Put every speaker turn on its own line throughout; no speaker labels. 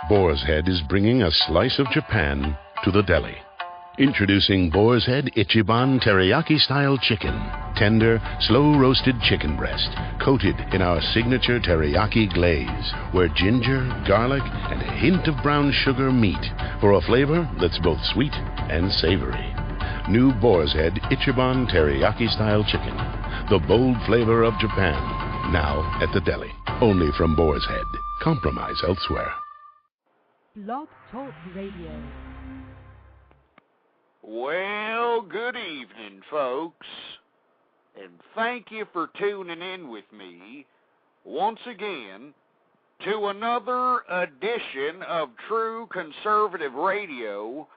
Boar's Head is bringing a slice of Japan to the deli. Introducing Boar's Head Ichiban Teriyaki-style chicken. Tender, slow-roasted chicken breast, coated in our signature teriyaki glaze, where ginger, garlic, and a hint of brown sugar meet for a flavor that's both sweet and savory. New Boar's Head Ichiban Teriyaki-style chicken. The bold flavor of Japan. Now at the deli. Only from Boar's Head. Compromise elsewhere.
Blog Talk Radio.
Well, good evening, folks, and thank you for tuning in with me once again to another edition of True Conservative Radio.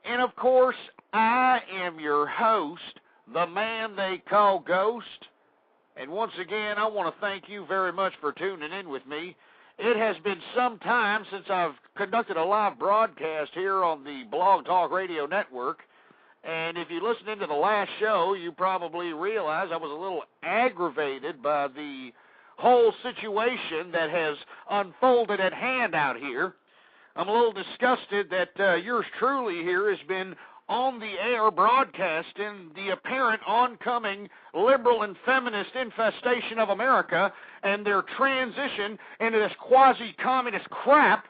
And of course, I am your host, the man they call Ghost. And once again, I want to thank you very much for tuning in with me. It has been some time since I've conducted a live broadcast here on the Blog Talk Radio Network. And if you listened into the last show, you probably realize I was a little aggravated by the whole situation that has unfolded at hand out here. I'm a little disgusted that yours truly here has been on the air broadcasting the apparent oncoming liberal and feminist infestation of America and their transition into this quasi-communist crap,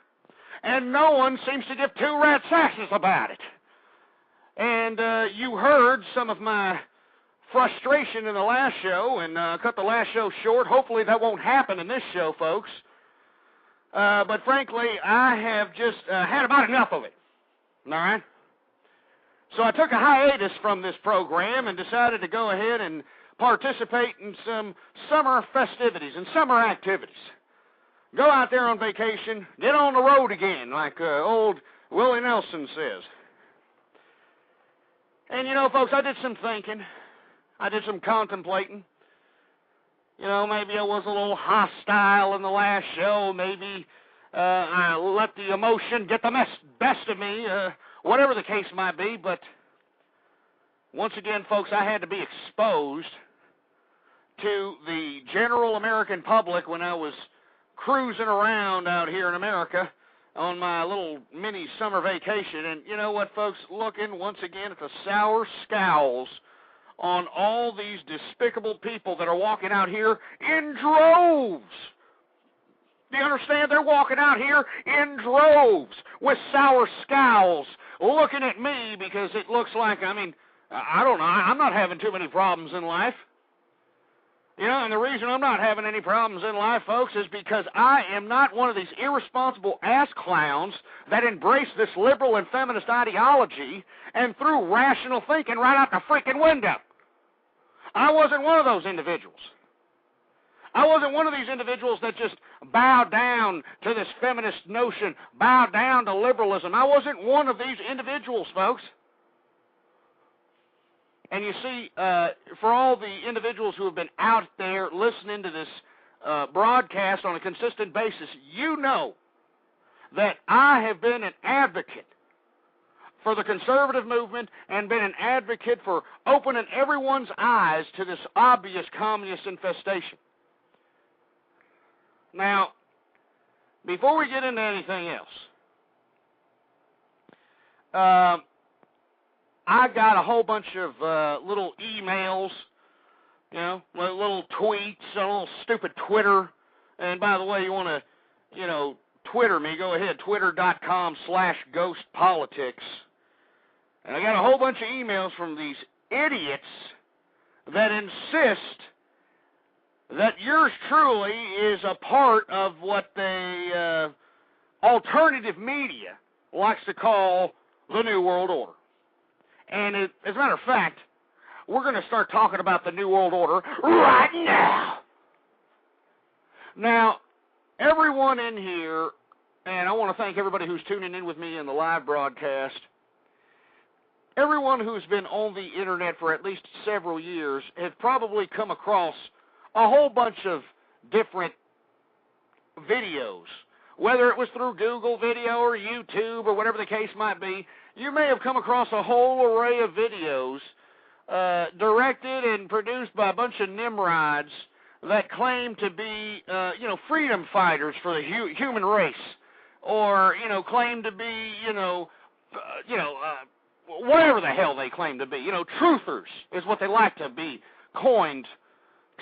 and no one seems to give two rat's asses about it. And you heard some of my frustration in the last show, and cut the last show short. Hopefully that won't happen in this show, folks. But frankly, I have just had about enough of it. All right? So I took a hiatus from this program and decided to go ahead and participate in some summer festivities and summer activities. Go out there on vacation, get on the road again, like old Willie Nelson says. And, you know, folks, I did some thinking. I did some contemplating. You know, maybe I was a little hostile in the last show. Maybe I let the emotion get the best of me, whatever the case might be. But once again, folks, I had to be exposed to the general American public when I was cruising around out here in America on my little mini summer vacation. And you know what, folks? Looking once again at the sour scowls on all these despicable people that are walking out here in droves. Do you understand? They're walking out here in droves with sour scowls looking at me because it looks like, I mean, I don't know, I'm not having too many problems in life. You know, and the reason I'm not having any problems in life, folks, is because I am not one of these irresponsible ass clowns that embrace this liberal and feminist ideology and threw rational thinking right out the freaking window. I wasn't one of those individuals. I wasn't one of these individuals that just bowed down to this feminist notion, bowed down to liberalism. I wasn't one of these individuals, folks. And you see, for all the individuals who have been out there listening to this broadcast on a consistent basis, you know that I have been an advocate for the conservative movement and been an advocate for opening everyone's eyes to this obvious communist infestation. Now, before we get into anything else, I got a whole bunch of little emails, you know, little tweets, a little stupid Twitter. And by the way, you want to, you know, Twitter me, go ahead, twitter.com/ghostpolitics. And I got a whole bunch of emails from these idiots that insist that yours truly is a part of what the alternative media likes to call the New World Order. And as a matter of fact, we're going to start talking about the New World Order right now. Now, everyone in here, and I want to thank everybody who's tuning in with me in the live broadcast, everyone who's been on the internet for at least several years have probably come across a whole bunch of different videos, whether it was through Google Video or YouTube or whatever the case might be. You may have come across a whole array of videos directed and produced by a bunch of Nimrods that claim to be, freedom fighters for the human race. or, claim to be, whatever the hell they claim to be. Truthers is what they like to be coined.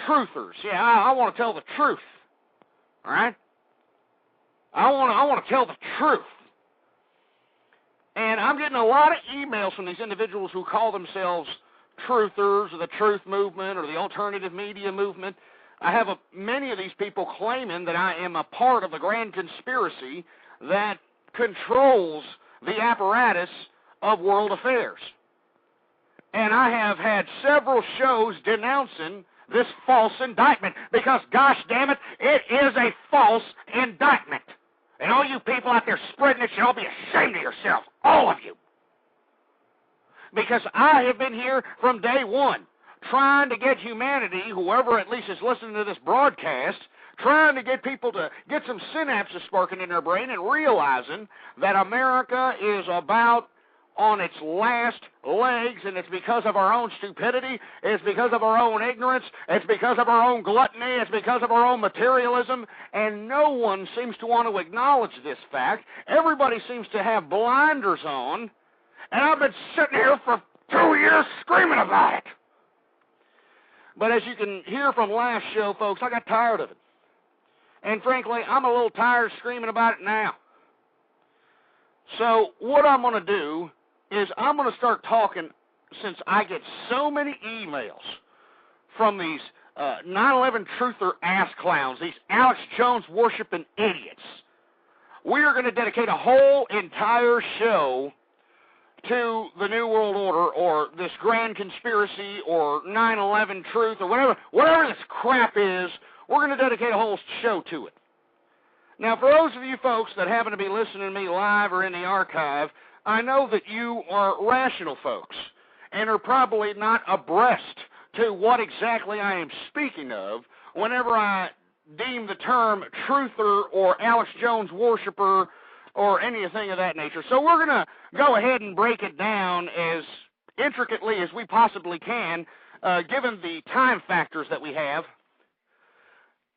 Truthers. Yeah, I want to tell the truth. All right? I want to tell the truth. And I'm getting a lot of emails from these individuals who call themselves truthers, or the truth movement, or the alternative media movement. I have many of these people claiming that I am a part of the grand conspiracy that controls the apparatus of world affairs. And I have had several shows denouncing this false indictment, because, gosh damn it, it is a false indictment. And all you people out there spreading it should all be ashamed of yourselves, all of you. Because I have been here from day one, trying to get humanity, whoever at least is listening to this broadcast, trying to get people to get some synapses sparking in their brain and realizing that America is about on its last legs, and it's because of our own stupidity, it's because of our own ignorance, it's because of our own gluttony, it's because of our own materialism, and no one seems to want to acknowledge this fact. Everybody seems to have blinders on, and I've been sitting here for 2 years screaming about it. But as you can hear from last show, folks, I got tired of it. And frankly, I'm a little tired of screaming about it now. So what I'm going to do is I'm going to start talking, since I get so many emails from these 9/11 truther ass clowns, these Alex Jones worshiping idiots. We are going to dedicate a whole entire show to the New World Order, or this grand conspiracy, or 9/11 truth, or whatever this crap is. We're going to dedicate a whole show to it. Now, for those of you folks that happen to be listening to me live or in the archive, I know that you are rational folks and are probably not abreast to what exactly I am speaking of whenever I deem the term truther or Alex Jones worshiper or anything of that nature. So we're going to go ahead and break it down as intricately as we possibly can, given the time factors that we have.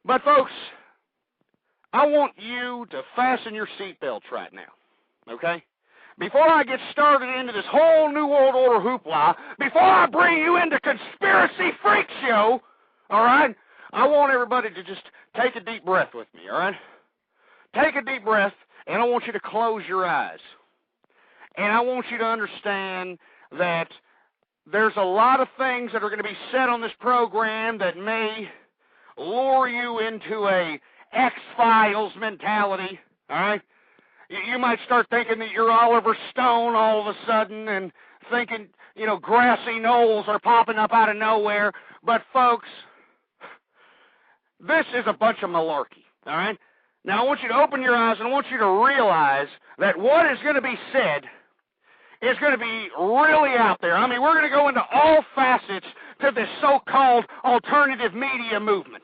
But folks, I want you to fasten your seatbelts right now, okay? Before I get started into this whole New World Order hoopla, before I bring you into Conspiracy Freak Show, all right, I want everybody to just take a deep breath with me, all right? Take a deep breath, and I want you to close your eyes. And I want you to understand that there's a lot of things that are going to be said on this program that may lure you into a X-Files mentality, all right? You might start thinking that you're Oliver Stone all of a sudden and thinking, grassy knolls are popping up out of nowhere. But, folks, this is a bunch of malarkey, all right? Now, I want you to open your eyes, and I want you to realize that what is going to be said is going to be really out there. I mean, we're going to go into all facets to this so-called alternative media movement.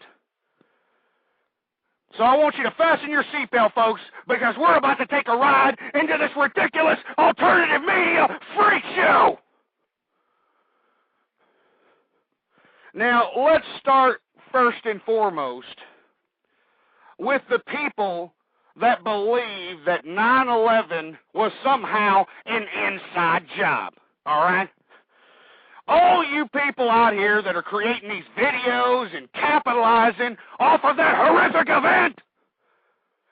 So I want you to fasten your seatbelt, folks, because we're about to take a ride into this ridiculous alternative media freak show. Now, let's start first and foremost with the people that believe that 9/11 was somehow an inside job, all right? All you people out here that are creating these videos and capitalizing off of that horrific event,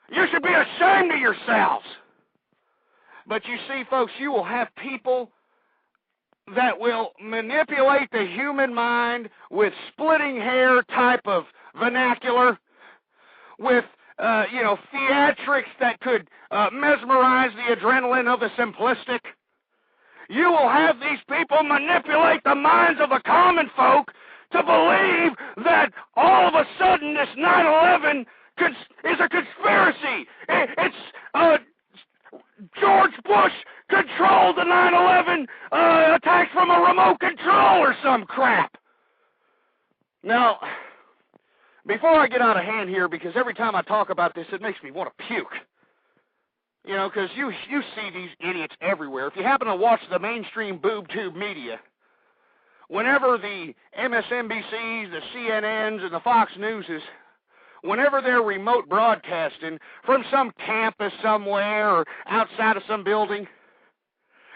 you should be ashamed of yourselves. But you see, folks, you will have people that will manipulate the human mind with splitting hair type of vernacular, with theatrics that could mesmerize the adrenaline of the simplistic. You will have these people manipulate the minds of the common folk to believe that all of a sudden this 9/11 is a conspiracy. It's George Bush controlled the 9/11 attacks from a remote control or some crap. Now, before I get out of hand here, because every time I talk about this, it makes me want to puke. Because you see these idiots everywhere. If you happen to watch the mainstream boob tube media, whenever the MSNBCs, the CNNs, and the Fox Newses whenever they're remote broadcasting from some campus somewhere or outside of some building,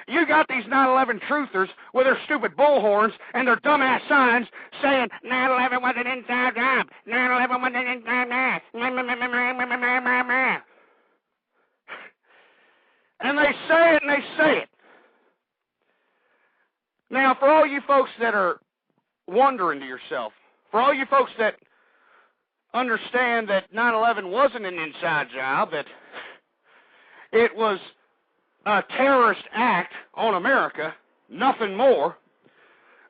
you got these 9/11 truthers with their stupid bullhorns and their dumbass signs saying 9/11 was an inside job. 9/11 was an inside job. And they say it and they say it. Now, for all you folks that are wondering to yourself, for all you folks that understand that 9/11 wasn't an inside job, that it was a terrorist act on America, nothing more,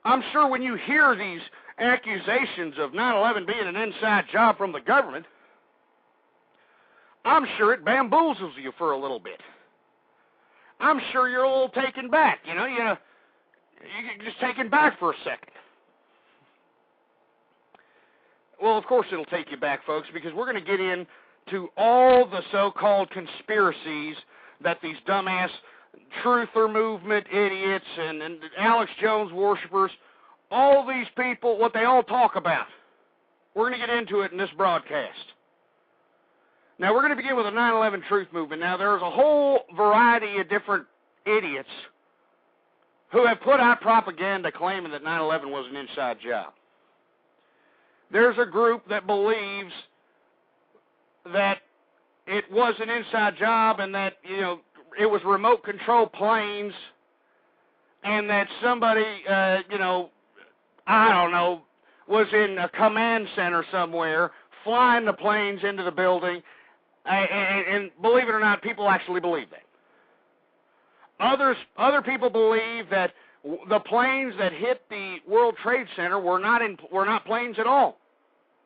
I'm sure when you hear these accusations of 9/11 being an inside job from the government, I'm sure it bamboozles you for a little bit. I'm sure you're a little taken back, you're just taken back for a second. Well, of course it'll take you back, folks, because we're going to get into all the so-called conspiracies that these dumbass truther movement idiots and Alex Jones worshipers, all these people, what they all talk about. We're going to get into it in this broadcast. Now, we're going to begin with the 9/11 truth movement. Now, there's a whole variety of different idiots who have put out propaganda claiming that 9/11 was an inside job. There's a group that believes that it was an inside job and that, it was remote control planes and that somebody, I don't know, was in a command center somewhere flying the planes into the building. And believe it or not, people actually believe that. Other people believe that the planes that hit the World Trade Center were not planes at all.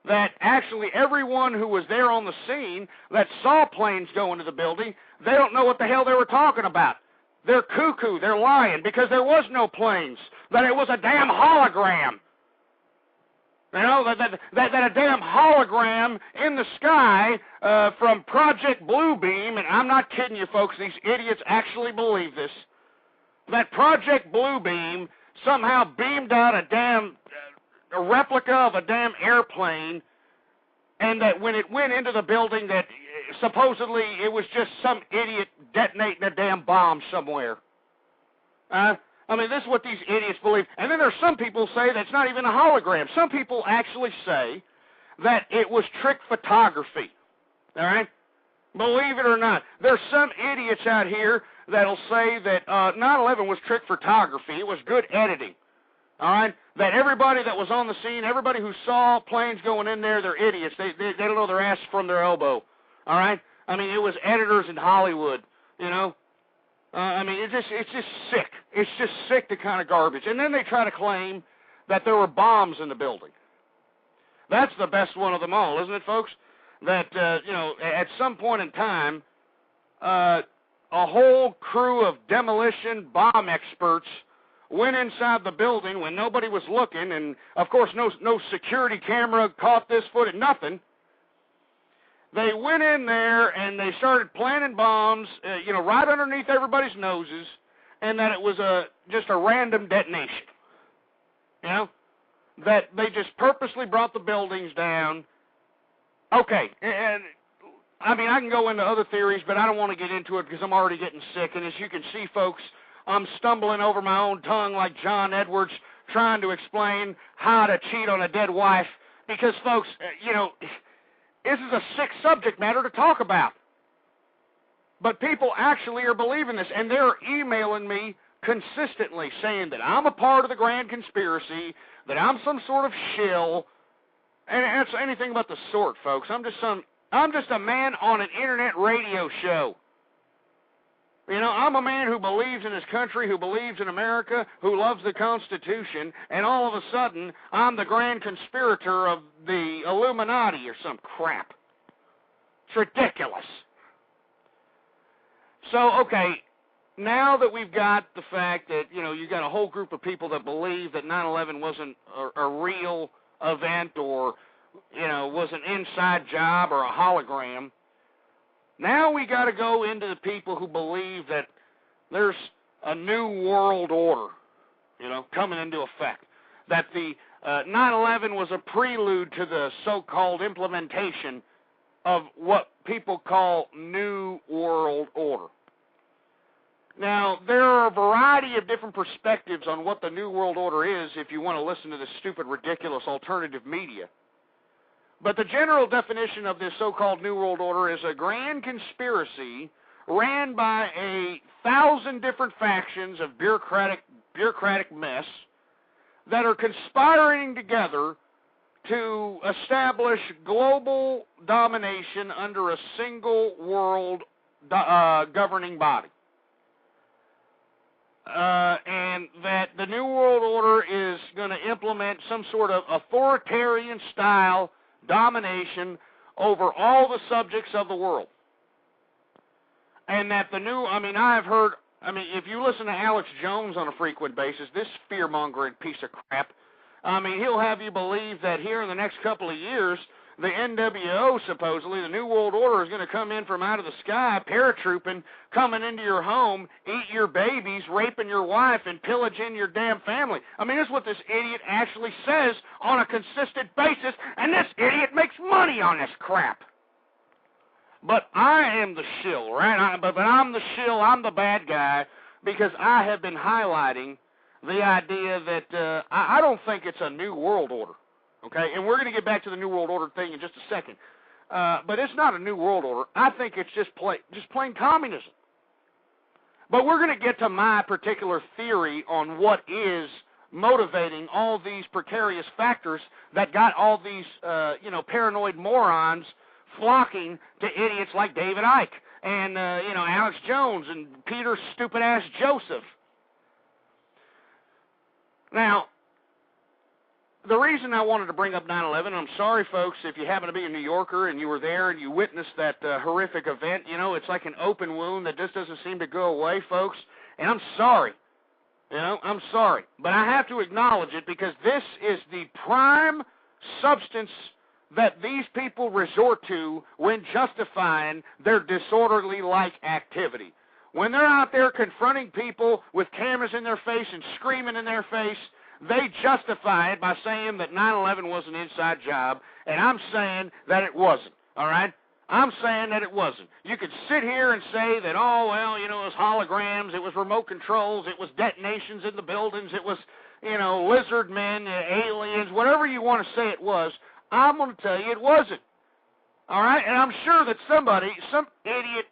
That actually everyone who was there on the scene that saw planes go into the building, they don't know what the hell they were talking about. They're cuckoo, they're lying, because there was no planes. That it was a damn hologram. That a damn hologram in the sky from Project Bluebeam, and I'm not kidding you folks, these idiots actually believe this, that Project Bluebeam somehow beamed out a replica of a damn airplane, and that when it went into the building that supposedly it was just some idiot detonating a damn bomb somewhere. This is what these idiots believe. And then there's some people say that's not even a hologram. Some people actually say that it was trick photography. All right? Believe it or not. There's some idiots out here that'll say that 9/11 was trick photography. It was good editing. All right? That everybody that was on the scene, everybody who saw planes going in there, they're idiots. They don't know their ass from their elbow. All right? It was editors in Hollywood, it's just sick. It's just sick, the kind of garbage. And then they try to claim that there were bombs in the building. That's the best one of them all, isn't it, folks? That, at some point in time, a whole crew of demolition bomb experts went inside the building when nobody was looking, and, of course, no security camera caught this footage, nothing. They went in there and they started planting bombs, right underneath everybody's noses, and that it was just a random detonation. That they just purposely brought the buildings down. Okay, and I can go into other theories, but I don't want to get into it because I'm already getting sick. And as you can see, folks, I'm stumbling over my own tongue like John Edwards trying to explain how to cheat on a dead wife because, folks, this is a sick subject matter to talk about. But people actually are believing this, and they're emailing me consistently saying that I'm a part of the grand conspiracy, that I'm some sort of shill, and it's anything but the sort, folks. I'm just a man on an internet radio show. I'm a man who believes in his country, who believes in America, who loves the Constitution, and all of a sudden, I'm the grand conspirator of the Illuminati or some crap. It's ridiculous. So, okay, now that we've got the fact that, you got a whole group of people that believe that 9/11 wasn't a real event or, was an inside job or a hologram, now we got to go into the people who believe that there's a new world order, coming into effect. That the 9/11 was a prelude to the so-called implementation of what people call New World Order. Now, there are a variety of different perspectives on what the New World Order is if you want to listen to this stupid, ridiculous alternative media. But the general definition of this so-called New World Order is a grand conspiracy ran by 1,000 different factions of bureaucratic mess that are conspiring together to establish global domination under a single world governing body. And that the New World Order is going to implement some sort of authoritarian style domination over all the subjects of the world. And that the new, if you listen to Alex Jones on a frequent basis, this fear-mongering piece of crap, he'll have you believe that here in the next couple of years, the NWO, supposedly, the New World Order, is going to come in from out of the sky, paratrooping, coming into your home, eat your babies, raping your wife, and pillaging your damn family. This is what this idiot actually says on a consistent basis, and this idiot makes money on this crap. But I am the shill, right? But I'm the shill, I'm the bad guy, because I have been highlighting the idea that I don't think it's a New World Order. Okay, and we're going to get back to the New World Order thing in just a second. But it's not a New World Order. I think it's just plain communism. But we're going to get to my particular theory on what is motivating all these precarious factors that got all these, paranoid morons flocking to idiots like David Icke and, Alex Jones and Peter stupid-ass Joseph. Now, the reason I wanted to bring up 9/11, I'm sorry, folks, if you happen to be a New Yorker and you were there and you witnessed that horrific event, it's like an open wound that just doesn't seem to go away, folks, and I'm sorry. I'm sorry. But I have to acknowledge it because this is the prime substance that these people resort to when justifying their disorderly-like activity. When they're out there confronting people with cameras in their face and screaming in their face, they justify it by saying that 9/11 was an inside job, and I'm saying that it wasn't, all right? I'm saying that it wasn't. You could sit here and say that, it was holograms, it was remote controls, it was detonations in the buildings, it was, lizard men, aliens, whatever you want to say it was. I'm going to tell you it wasn't, all right? And I'm sure that some idiot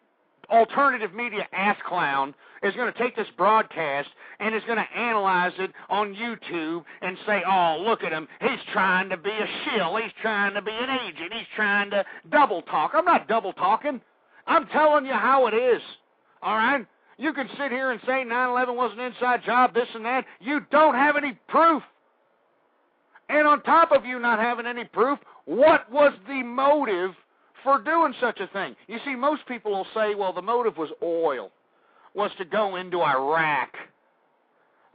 alternative media ass clown is going to take this broadcast and is going to analyze it on YouTube and say, oh, look at him, he's trying to be a shill, he's trying to be an agent, he's trying to double talk. I'm not double talking. I'm telling you how it is, all right? You can sit here and say 9/11 was an inside job, this and that. You don't have any proof. And on top of you not having any proof, what was the motive for doing such a thing? You see, most people will say, well, the motive was oil, was to go into Iraq.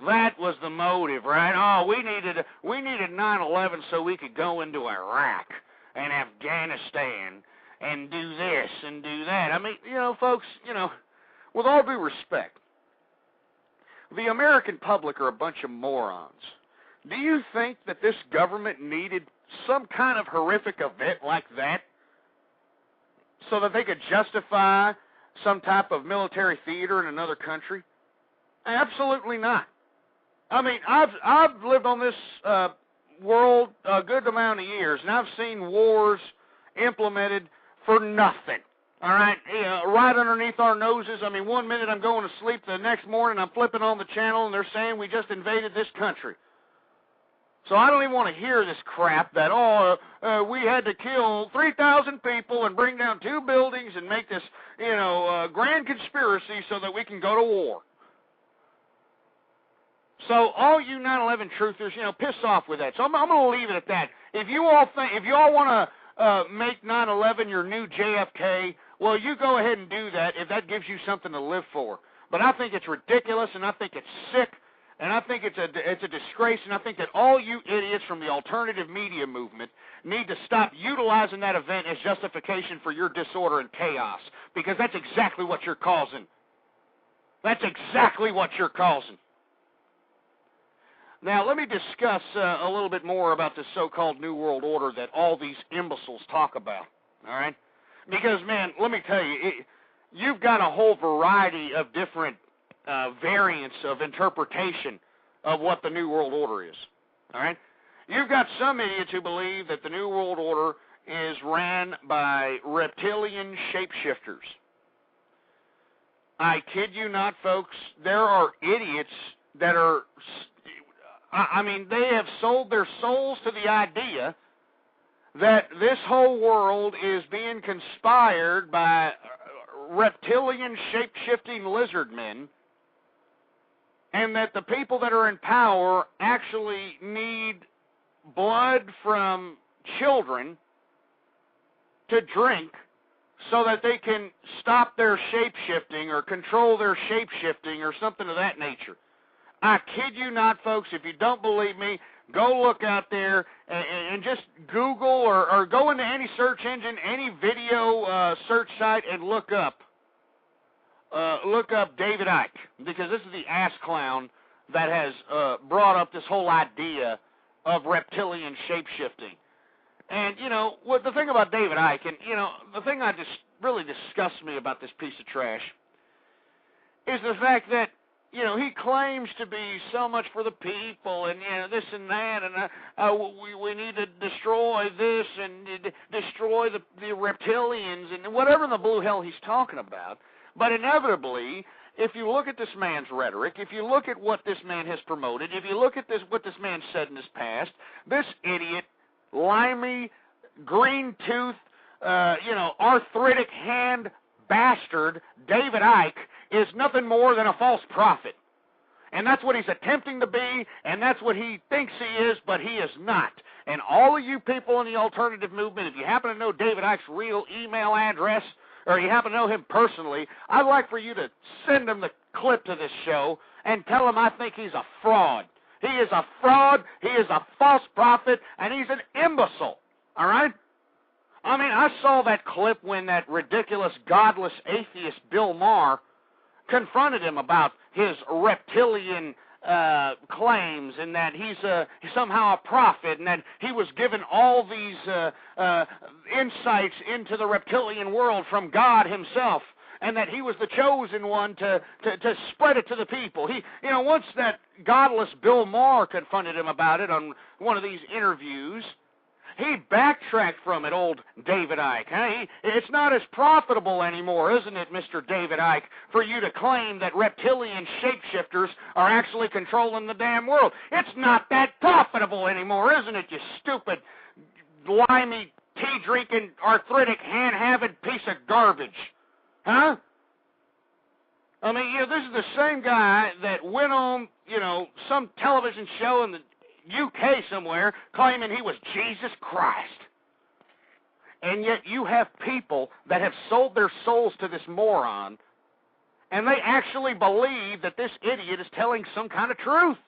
That was the motive, right? Oh, we needed 9/11 so we could go into Iraq and Afghanistan and do this and do that. Folks, with all due respect, the American public are a bunch of morons. Do you think that this government needed some kind of horrific event like that so that they could justify some type of military theater in another country? Absolutely not. I've lived on this world a good amount of years, and I've seen wars implemented for nothing. All right, right underneath our noses. 1 minute I'm going to sleep, the next morning I'm flipping on the channel, and they're saying we just invaded this country. So I don't even want to hear this crap that, we had to kill 3,000 people and bring down 2 buildings and make this, grand conspiracy so that we can go to war. So all you 9/11 truthers, piss off with that. So I'm going to leave it at that. If you all want to make 9/11 your new JFK, well, you go ahead and do that if that gives you something to live for. But I think it's ridiculous, and I think it's sick. And I think it's a disgrace, and I think that all you idiots from the alternative media movement need to stop utilizing that event as justification for your disorder and chaos, because that's exactly what you're causing. That's exactly what you're causing. Now, let me discuss a little bit more about this so-called New World Order that all these imbeciles talk about, all right? Because, man, let me tell you, you've got a whole variety of different variants of interpretation of what the New World Order is, all right? You've got some idiots who believe that the New World Order is ran by reptilian shapeshifters. I kid you not, folks, there are idiots that are, I mean, they have sold their souls to the idea that this whole world is being conspired by reptilian shape-shifting lizard men, and that the people that are in power actually need blood from children to drink so that they can stop their shape-shifting or control their shape-shifting or something of that nature. I kid you not, folks. If you don't believe me, go look out there and just Google or go into any search engine, any video search site, and look up David Icke, because this is the ass clown that has brought up this whole idea of reptilian shape-shifting. And, you know, what the thing about David Icke, and, you know, the thing that just really disgusts me about this piece of trash is the fact that, you know, he claims to be so much for the people and, you know, this and that, and we need to destroy this and destroy the reptilians and whatever in the blue hell he's talking about. But inevitably, if you look at this man's rhetoric, if you look at what this man has promoted, if you look at what this man said in his past, this idiot, limey, green-tooth, arthritic hand bastard, David Icke, is nothing more than a false prophet. And that's what he's attempting to be, and that's what he thinks he is, but he is not. And all of you people in the alternative movement, if you happen to know David Icke's real email address, or you happen to know him personally, I'd like for you to send him the clip to this show and tell him I think he's a fraud. He is a fraud, he is a false prophet, and he's an imbecile, all right? I mean, I saw that clip when that ridiculous, godless atheist Bill Maher confronted him about his reptilian claims and that he's somehow a prophet and that he was given all these insights into the reptilian world from God himself and that he was the chosen one to spread it to the people. Once that godless Bill Maher confronted him about it on one of these interviews, he backtracked from it, old David Icke. Huh? It's not as profitable anymore, isn't it, Mr. David Icke, for you to claim that reptilian shapeshifters are actually controlling the damn world. It's not that profitable anymore, isn't it, you stupid, limey, tea-drinking, arthritic, hand-having piece of garbage? Huh? I mean, this is the same guy that went on, some television show in the UK somewhere claiming he was Jesus Christ. And yet you have people that have sold their souls to this moron, and they actually believe that this idiot is telling some kind of truth.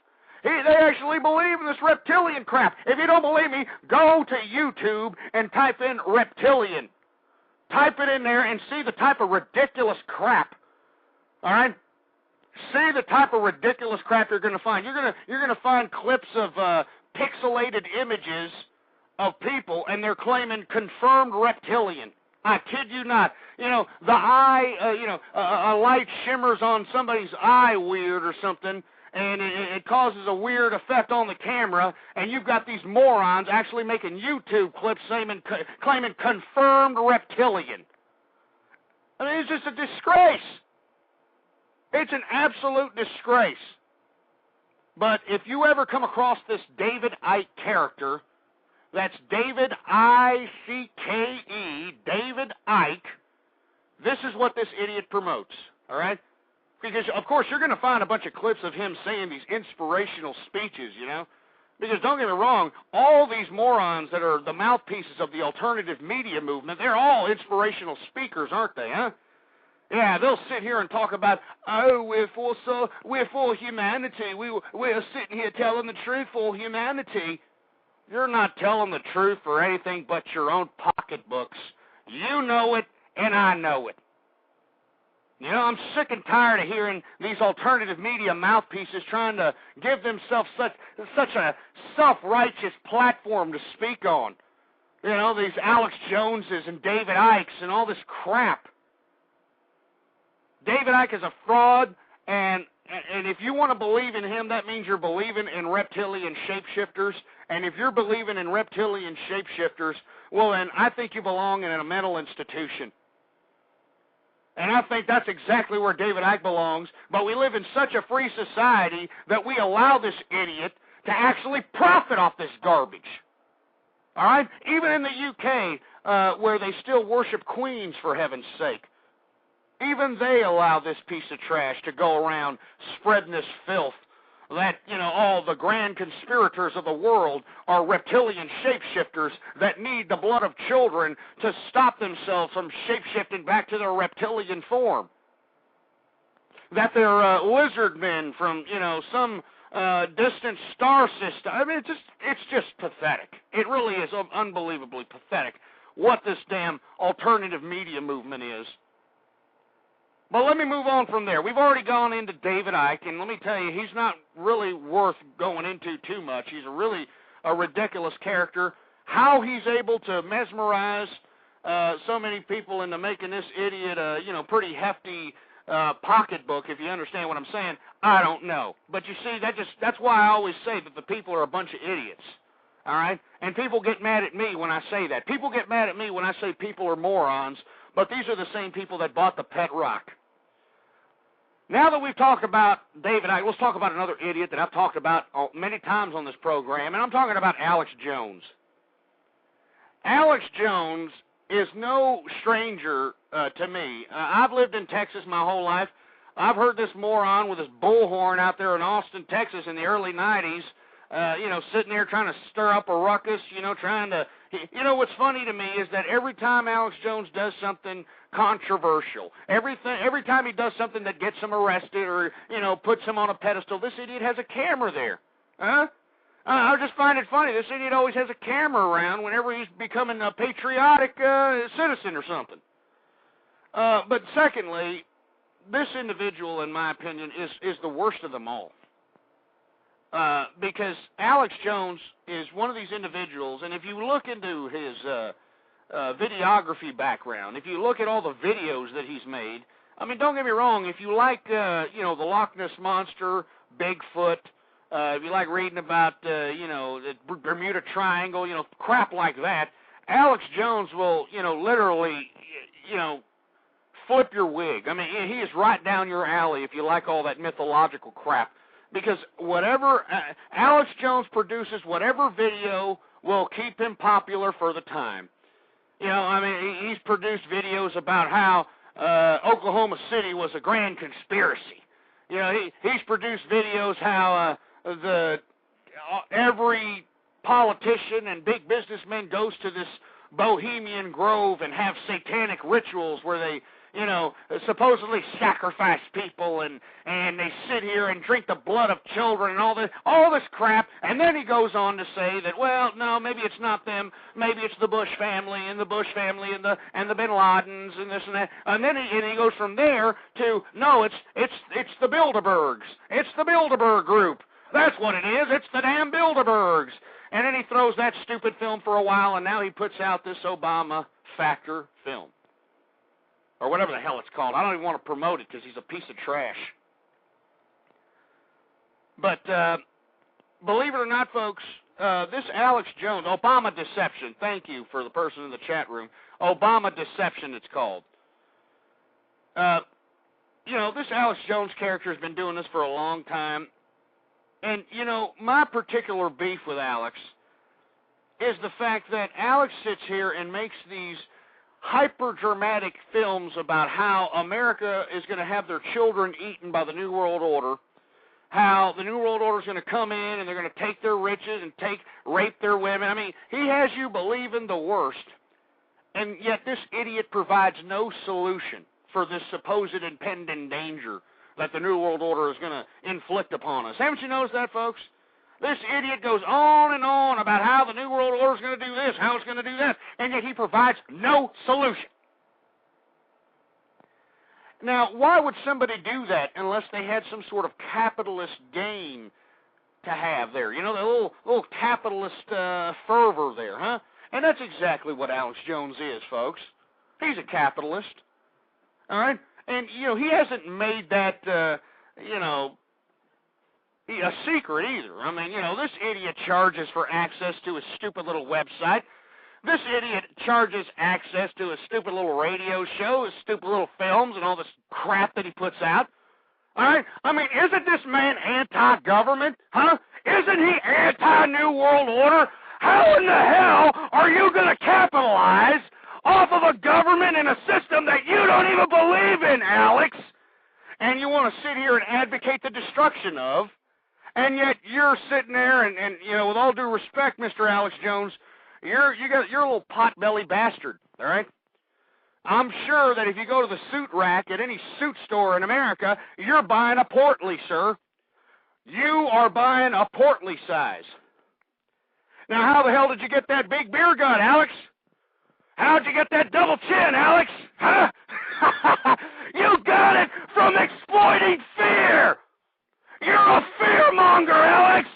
They actually believe in this reptilian crap. If you don't believe me, go to YouTube and type in reptilian. Type it in there and see the type of ridiculous crap. All right? See the type of ridiculous crap you're going to find. You're going to find clips of pixelated images of people, and they're claiming confirmed reptilian. I kid you not. The eye, a light shimmers on somebody's eye weird or something, and it causes a weird effect on the camera, and you've got these morons actually making YouTube clips claiming confirmed reptilian. I mean, it's just a disgrace. It's an absolute disgrace. But if you ever come across this David Icke character, that's David I-C-K-E, David Icke, this is what this idiot promotes, all right? Because, of course, you're going to find a bunch of clips of him saying these inspirational speeches, Because don't get me wrong, all these morons that are the mouthpieces of the alternative media movement, they're all inspirational speakers, aren't they, huh? Yeah, they'll sit here and talk about, we're for humanity. We're sitting here telling the truth for humanity. You're not telling the truth for anything but your own pocketbooks. You know it, and I know it.
You know, I'm sick and tired of hearing these alternative media mouthpieces trying to give themselves such a self-righteous platform to speak on. You know, these Alex Joneses and David Icks and all this crap. David Icke is a fraud, and if you want to believe in him, that means you're believing in reptilian shapeshifters. And if you're believing in reptilian shapeshifters, well, then I think you belong in a mental institution. And I think that's exactly where David Icke belongs. But we live in such a free society that we allow this idiot to actually profit off this garbage. All right? Even in the UK, where they still worship queens, for heaven's sake, even they allow this piece of trash to go around spreading this filth that, you know, all the grand conspirators of the world are reptilian shapeshifters that need the blood of children to stop themselves from shapeshifting back to their reptilian form. That they're lizard men from, you know, some distant star system. I mean, it's just pathetic. It really is unbelievably pathetic what this damn alternative media movement is. But let me move on from there. We've already gone into David Icke, and let me tell you, he's not really worth going into too much. He's really a ridiculous character. How he's able to mesmerize so many people into making this idiot a, you know, pretty hefty pocketbook, if you understand what I'm saying, I don't know. But you see, that's why I always say that the people are a bunch of idiots. All right? And people get mad at me when I say that. People get mad at me when I say people are morons, but these are the same people that bought the pet rock. Now that we've talked about David Icke, let's talk about another idiot that I've talked about many times on this program, and I'm talking about Alex Jones. Alex Jones is no stranger to me. I've lived in Texas my whole life. I've heard this moron with his bullhorn out there in Austin, Texas in the early 90s, you know, sitting there trying to stir up a ruckus, you know, trying to... You know, what's funny to me is that every time Alex Jones does something controversial, every time he does something that gets him arrested or, you know, puts him on a pedestal, this idiot has a camera there. Huh? I just find it funny. This idiot always has a camera around whenever he's becoming a patriotic citizen or something. But secondly, this individual, in my opinion, is the worst of them all. Because Alex Jones is one of these individuals, and if you look into his videography background, if you look at all the videos that he's made, I mean, don't get me wrong, if you like, you know, the Loch Ness Monster, Bigfoot, if you like reading about, you know, the Bermuda Triangle, you know, crap like that, Alex Jones will, you know, literally, you know, flip your wig. I mean, he is right down your alley if you like all that mythological crap. Because whatever Alex Jones produces, whatever video will keep him popular for the time. You know, I mean, he's produced videos about how Oklahoma City was a grand conspiracy. You know, he's produced videos how every politician and big businessman goes to this Bohemian Grove and have satanic rituals where they, you know, supposedly sacrifice people and they sit here and drink the blood of children and all this crap. And then he goes on to say that, well, no, maybe it's not them, maybe it's the Bush family and the Bin Ladens and this and that. And then he goes from there to, no, it's the Bilderbergs. It's the Bilderberg group. That's what it is. It's the damn Bilderbergs. And then he throws that stupid film for a while, and now he puts out this Obama Factor film. Or whatever the hell it's called. I don't even want to promote it because he's a piece of trash. But believe it or not, folks, this Alex Jones, Obama Deception, thank you for the person in the chat room, Obama Deception it's called. You know, this Alex Jones character has been doing this for a long time. And, you know, my particular beef with Alex is the fact that Alex sits here and makes these hyper-dramatic films about how America is going to have their children eaten by the New World Order, how the New World Order is going to come in and they're going to take their riches and rape their women. I mean, he has you believing the worst, and yet this idiot provides no solution for this supposed impending danger that the New World Order is going to inflict upon us. Haven't you noticed that, folks? This idiot goes on and on about how the New World Order is going to do this, how it's going to do that, and yet he provides no solution. Now, why would somebody do that unless they had some sort of capitalist gain to have there? You know, the little capitalist fervor there, huh? And that's exactly what Alex Jones is, folks. He's a capitalist, all right? And, you know, he hasn't made that, you know, a secret either. I mean, you know, this idiot charges for access to his stupid little website. This idiot charges access to his stupid little radio show, his stupid little films, and all this crap that he puts out. All right? I mean, isn't this man anti-government? Huh? Isn't he anti-New World Order? How in the hell are you going to capitalize off of a government and a system that you don't even believe in, Alex? And you want to sit here and advocate the destruction of, and yet you're sitting there and you know, with all due respect, Mr. Alex Jones, you're a little pot-belly bastard, all right? I'm sure that if you go to the suit rack at any suit store in America, you're buying a portly, sir. You are buying a portly size. Now, how the hell did you get that big beer gut, Alex? How'd you get that double chin, Alex? Huh? You got it from exploiting fear. You're a fearmonger, Alex.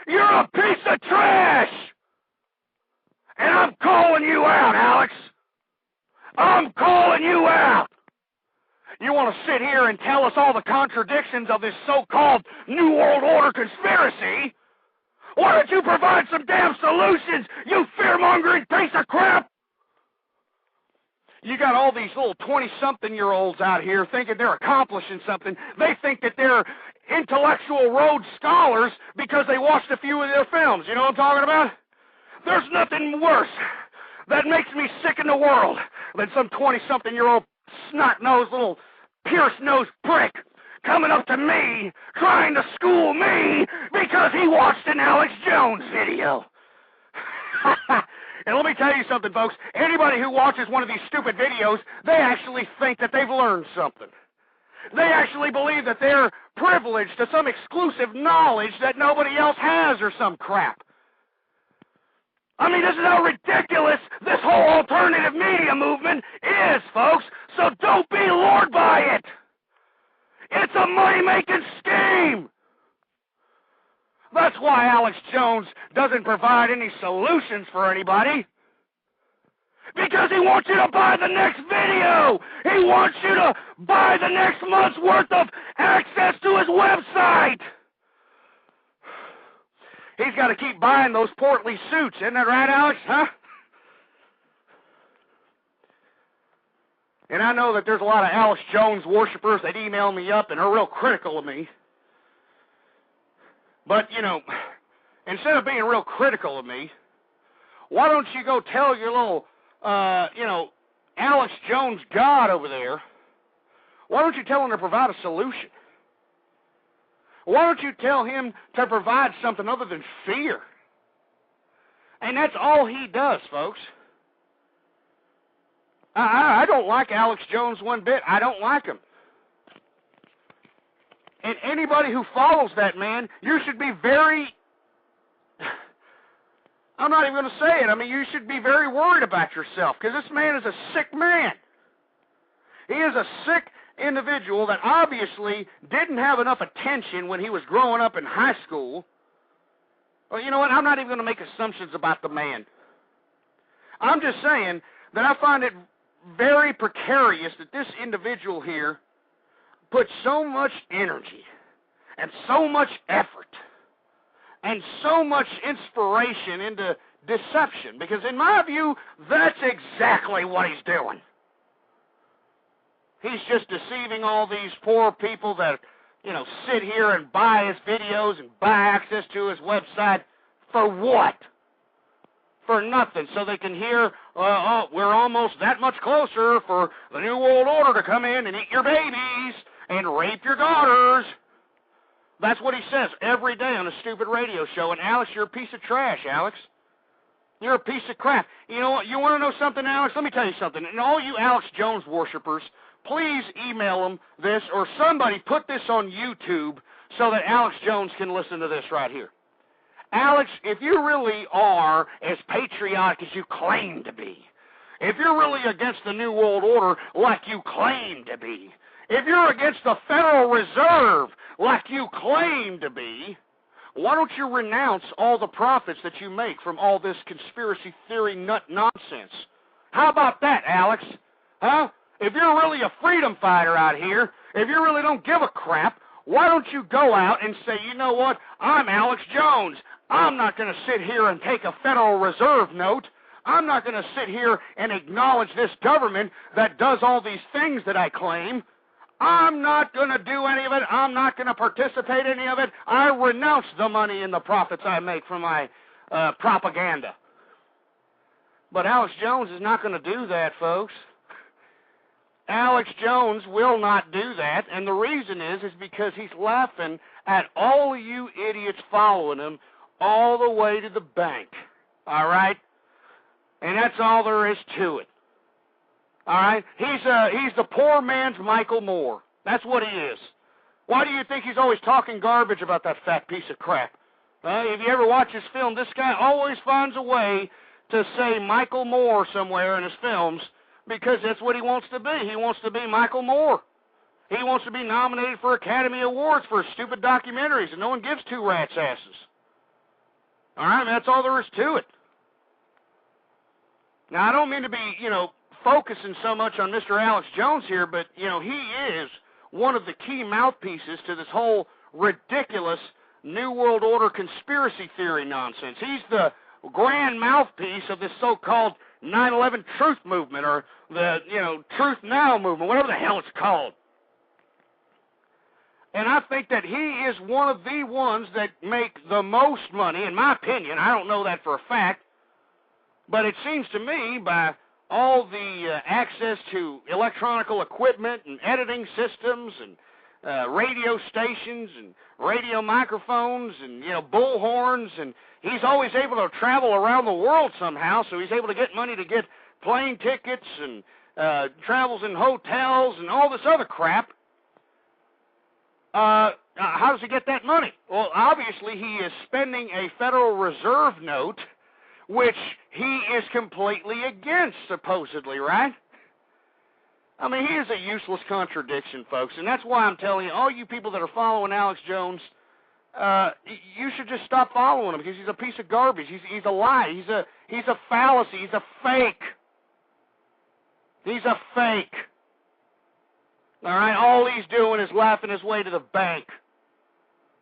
You're a piece of trash. And I'm calling you out, Alex. I'm calling you out. You want to sit here and tell us all the contradictions of this so-called New World Order conspiracy? Why don't you provide some damn solutions, you fear-mongering piece of crap? You got all these little 20-something-year-olds out here thinking they're accomplishing something. They think that they're intellectual Rhodes Scholars because they watched a few of their films. You know what I'm talking about? There's nothing worse that makes me sick in the world than some 20-something-year-old snot-nosed little pierce-nosed prick coming up to me trying to school me because he watched an Alex Jones video. And let me tell you something, folks. Anybody who watches one of these stupid videos, they actually think that they've learned something. They actually believe that they're privileged to some exclusive knowledge that nobody else has or some crap. I mean, this is how ridiculous this whole alternative media movement is, folks. So don't be lured by it. It's a money-making scheme. That's why Alex Jones doesn't provide any solutions for anybody. Because he wants you to buy the next video. He wants you to buy the next month's worth of access to his website. He's got to keep buying those portly suits, isn't that right, Alex? Huh? And I know that there's a lot of Alex Jones worshipers that email me up and are real critical of me. But, you know, instead of being real critical of me, why don't you go tell your little, you know, Alex Jones God over there, why don't you tell him to provide a solution? Why don't you tell him to provide something other than fear? And that's all he does, folks. I don't like Alex Jones one bit. I don't like him. And anybody who follows that man, you should be very, I'm not even going to say it. I mean, you should be very worried about yourself because this man is a sick man. He is a sick individual that obviously didn't have enough attention when he was growing up in high school. Well, you know what? I'm not even going to make assumptions about the man. I'm just saying that I find it very precarious that this individual here put so much energy and so much effort and so much inspiration into deception, because in my view, that's exactly what he's doing. He's just deceiving all these poor people that, you know, sit here and buy his videos and buy access to his website for what? For nothing, so they can hear, oh, we're almost that much closer for the New World Order to come in and eat your babies and rape your daughters. That's what he says every day on a stupid radio show. And Alex, you're a piece of trash, Alex. You're a piece of crap. You know what? You want to know something, Alex? Let me tell you something. And all you Alex Jones worshipers, please email him this, or somebody put this on YouTube so that Alex Jones can listen to this right here. Alex, if you really are as patriotic as you claim to be, if you're really against the New World Order like you claim to be, if you're against the Federal Reserve like you claim to be, why don't you renounce all the profits that you make from all this conspiracy theory nut nonsense? How about that, Alex? Huh? If you're really a freedom fighter out here, if you really don't give a crap, why don't you go out and say, you know what, I'm Alex Jones. I'm not going to sit here and take a Federal Reserve note. I'm not going to sit here and acknowledge this government that does all these things that I claim. I'm not going to do any of it. I'm not going to participate in any of it. I renounce the money and the profits I make from my propaganda. But Alex Jones is not going to do that, folks. Alex Jones will not do that, and the reason is because he's laughing at all of you idiots following him all the way to the bank, all right? And that's all there is to it, all right? He's the poor man's Michael Moore. That's what he is. Why do you think he's always talking garbage about that fat piece of crap? If you ever watch his film, this guy always finds a way to say Michael Moore somewhere in his films, because that's what he wants to be. He wants to be Michael Moore. He wants to be nominated for Academy Awards for stupid documentaries, and no one gives two rats' asses. All right, that's all there is to it. Now, I don't mean to be, focusing so much on Mr. Alex Jones here, but, he is one of the key mouthpieces to this whole ridiculous New World Order conspiracy theory nonsense. He's the grand mouthpiece of this so-called 9/11 truth movement, or the, Truth Now movement, whatever the hell it's called. And I think that he is one of the ones that make the most money, in my opinion. I don't know that for a fact, but it seems to me, by all the access to electronical equipment and editing systems and radio stations and radio microphones and, bullhorns, and he's always able to travel around the world somehow, so he's able to get money to get plane tickets and travels in hotels and all this other crap. How does he get that money? Well, obviously he is spending a Federal Reserve note, which he is completely against, supposedly, right? I mean, he is a useless contradiction, folks, and that's why I'm telling you, all you people that are following Alex Jones, you should just stop following him, because he's a piece of garbage. He's a lie. He's a fallacy. He's a fake. He's a fake. All right? All he's doing is laughing his way to the bank.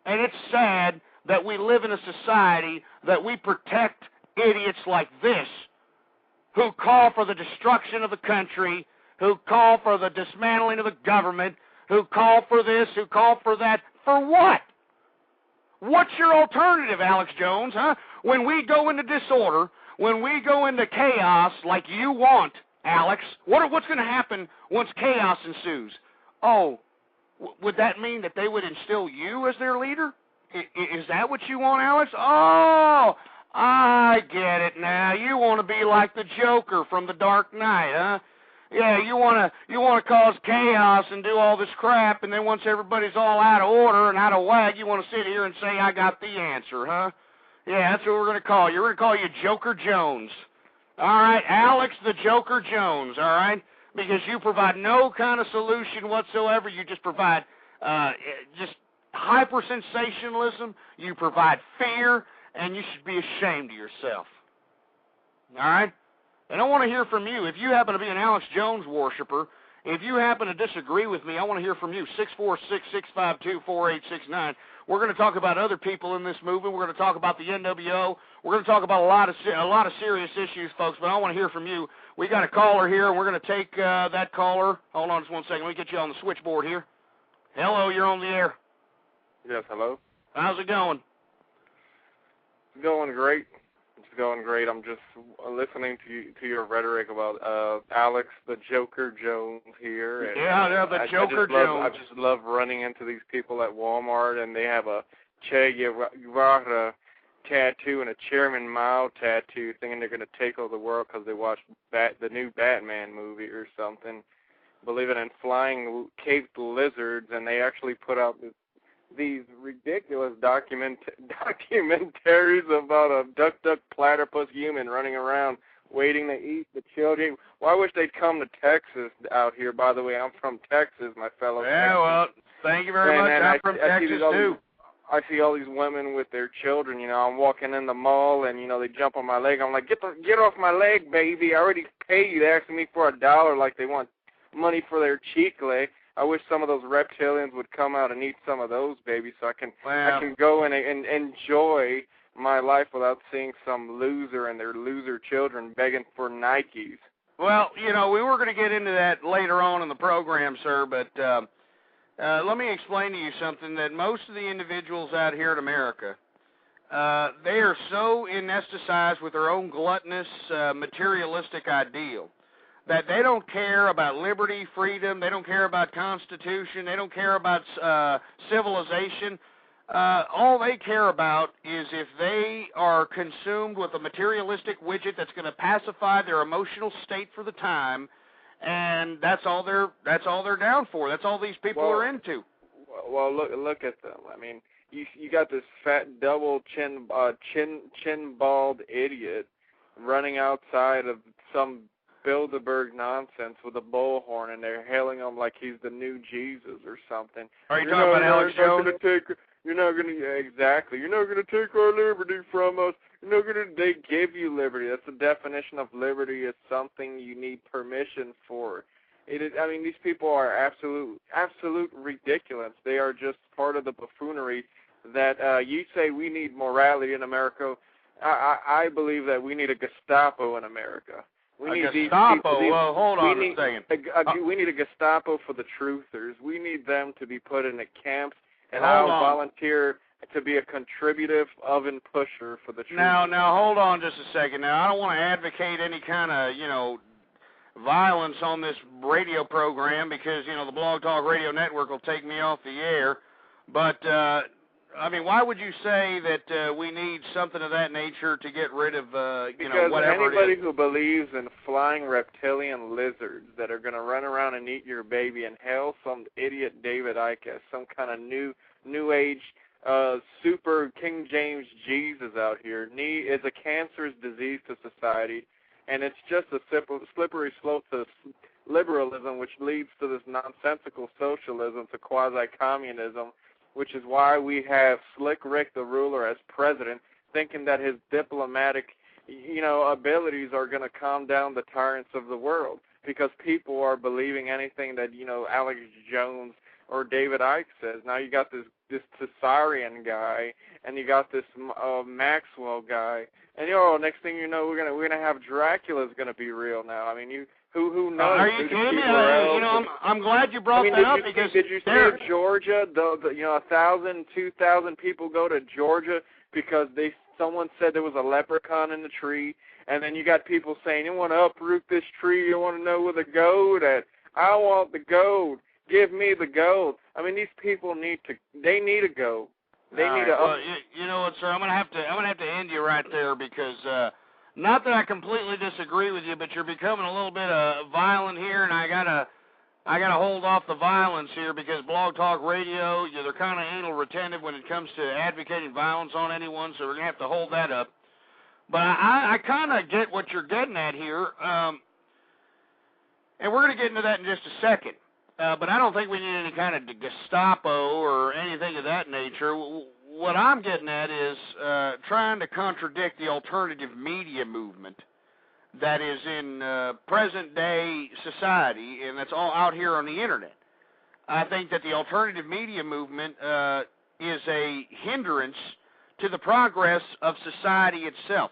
And it's sad that we live in a society that we protect idiots like this, who call for the destruction of the country, who call for the dismantling of the government, who call for this, who call for that. For what? What's your alternative, Alex Jones, huh? When we go into disorder, when we go into chaos like you want, Alex, what's going to happen once chaos ensues? Oh, would that mean that they would instill you as their leader? Is that what you want, Alex? Oh, I get it now. You want to be like the Joker from The Dark Knight, huh? Yeah, you want to cause chaos and do all this crap, and then once everybody's all out of order and out of whack, you want to sit here and say, I got the answer, huh? Yeah, that's what we're going to call you. We're going to call you Joker Jones. All right, Alex the Joker Jones, all right? Because you provide no kind of solution whatsoever. You just provide just hyper-sensationalism. You provide fear, and you should be ashamed of yourself. All right? And I want to hear from you. If you happen to be an Alex Jones worshiper, if you happen to disagree with me, I want to hear from you. 646-652-4869. We're going to talk about other people in this movement. We're going to talk about the NWO. We're going to talk about a lot of serious issues, folks, but I want to hear from you. We got a caller here, and we're going to take that caller. Hold on just one second. Let me get you on the switchboard here. Hello, you're on the air.
Yes, hello.
How's it going?
It's going great. It's going great. I'm just listening to your rhetoric about Alex the Joker Jones here. And,
yeah, the Joker Jones.
I just love running into these people at Walmart, and they have a Che Guevara tattoo and a Chairman Mao tattoo, thinking they're going to take over the world because they watched the new Batman movie or something. Believe it, in flying caped lizards, and they actually put out these ridiculous documentaries about a duck platypus human running around waiting to eat the children. Well, I wish they'd come to Texas out here. By the way, I'm from Texas, my fellow Texans.
Well, thank you very much. I'm from Texas, too.
I see all these women with their children. I'm walking in the mall, and, they jump on my leg. I'm like, get off my leg, baby. I already paid you. They're asking me for $1 like they want money for their chicle. I wish some of those reptilians would come out and eat some of those, baby, so I can go and enjoy my life without seeing some loser and their loser children begging for Nikes.
Well, we were going to get into that later on in the program, sir, but let me explain to you something that most of the individuals out here in America, they are so anesthetized with their own gluttonous, materialistic ideal that they don't care about liberty, freedom, they don't care about Constitution, they don't care about civilization. All they care about is if they are consumed with a materialistic widget that's going to pacify their emotional state for the time, and that's all they're down for. That's all these people are into.
Well, look at them. I mean, you got this fat double chin bald idiot running outside of some Bilderberg nonsense with a bullhorn, and they're hailing him like he's the new Jesus or something.
Are you talking about Alex Jones?
You're not going to exactly. You're not going to take our liberty from us. You're not going to. They give you liberty. That's the definition of liberty. It's something you need permission for. It is. I mean, these people are absolute ridiculous. They are just part of the buffoonery that you say we need morality in America. I believe that we need a Gestapo in America. We need
Gestapo? Well, hold on a second.
We need a Gestapo for the truthers. We need them to be put in the camps, and I'll volunteer to be a contributive oven pusher for the truth.
Now, hold on just a second. Now, I don't want to advocate any kind of, violence on this radio program because, the Blog Talk Radio Network will take me off the air. But, why would you say that we need something of that nature to get rid of,
whatever it is?
Because
anybody who believes in flying reptilian lizards that are going to run around and eat your baby and hail some idiot David Icke as some kind of new age super King James Jesus out here is a cancerous disease to society, and it's just a slippery slope to liberalism, which leads to this nonsensical socialism, to quasi-communism, which is why we have Slick Rick the ruler as president, thinking that his diplomatic, abilities are going to calm down the tyrants of the world, because people are believing anything that, Alex Jones or David Icke says. Now you got this Caesarian guy, and you got this Maxwell guy, and next thing you know, we're gonna have Dracula's gonna be real now. I mean, who knows?
Are you kidding me? I'm glad you brought that up because
did you see Georgia? The 1,000, 2,000 people go to Georgia because someone said there was a leprechaun in the tree, and then you got people saying, you want to uproot this tree? You want to know where the gold at? I want the gold. Give me the gold. I mean, these people need a gold. They need a.
Well, you know what, sir? I'm gonna have to end you right there because not that I completely disagree with you, but you're becoming a little bit violent here, and I gotta hold off the violence here because Blog Talk Radio, they're kind of anal retentive when it comes to advocating violence on anyone, so we're gonna have to hold that up. But I kind of get what you're getting at here, and we're gonna get into that in just a second. But I don't think we need any kind of Gestapo or anything of that nature. What I'm getting at is trying to contradict the alternative media movement that is in present-day society, and that's all out here on the Internet. I think that the alternative media movement is a hindrance to the progress of society itself.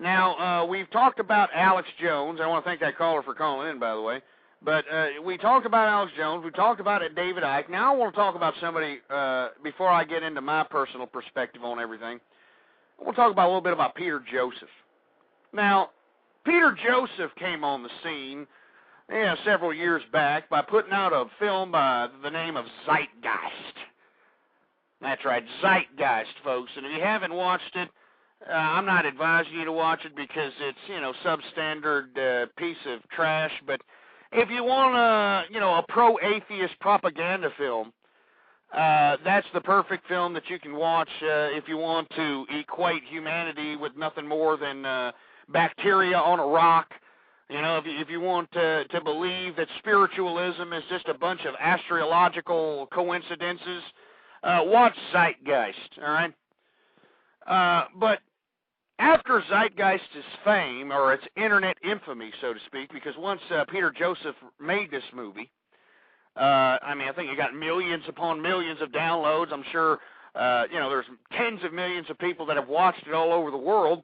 Now, we've talked about Alex Jones. I want to thank that caller for calling in, by the way. But we talked about Alex Jones. We talked about David Icke. Now I want to talk about somebody, before I get into my personal perspective on everything, I want to talk about a little bit about Peter Joseph. Now, Peter Joseph came on the scene several years back by putting out a film by the name of Zeitgeist. That's right, Zeitgeist, folks. And if you haven't watched it, I'm not advising you to watch it because it's, substandard piece of trash, but if you want a pro-atheist propaganda film, that's the perfect film that you can watch if you want to equate humanity with nothing more than bacteria on a rock. You know, if you want to believe that spiritualism is just a bunch of astrological coincidences, watch Zeitgeist, all right? But after Zeitgeist's fame, or its internet infamy, so to speak, because once Peter Joseph made this movie, I mean, I think it got millions upon millions of downloads. I'm sure, you know, there's tens of millions of people that have watched it all over the world.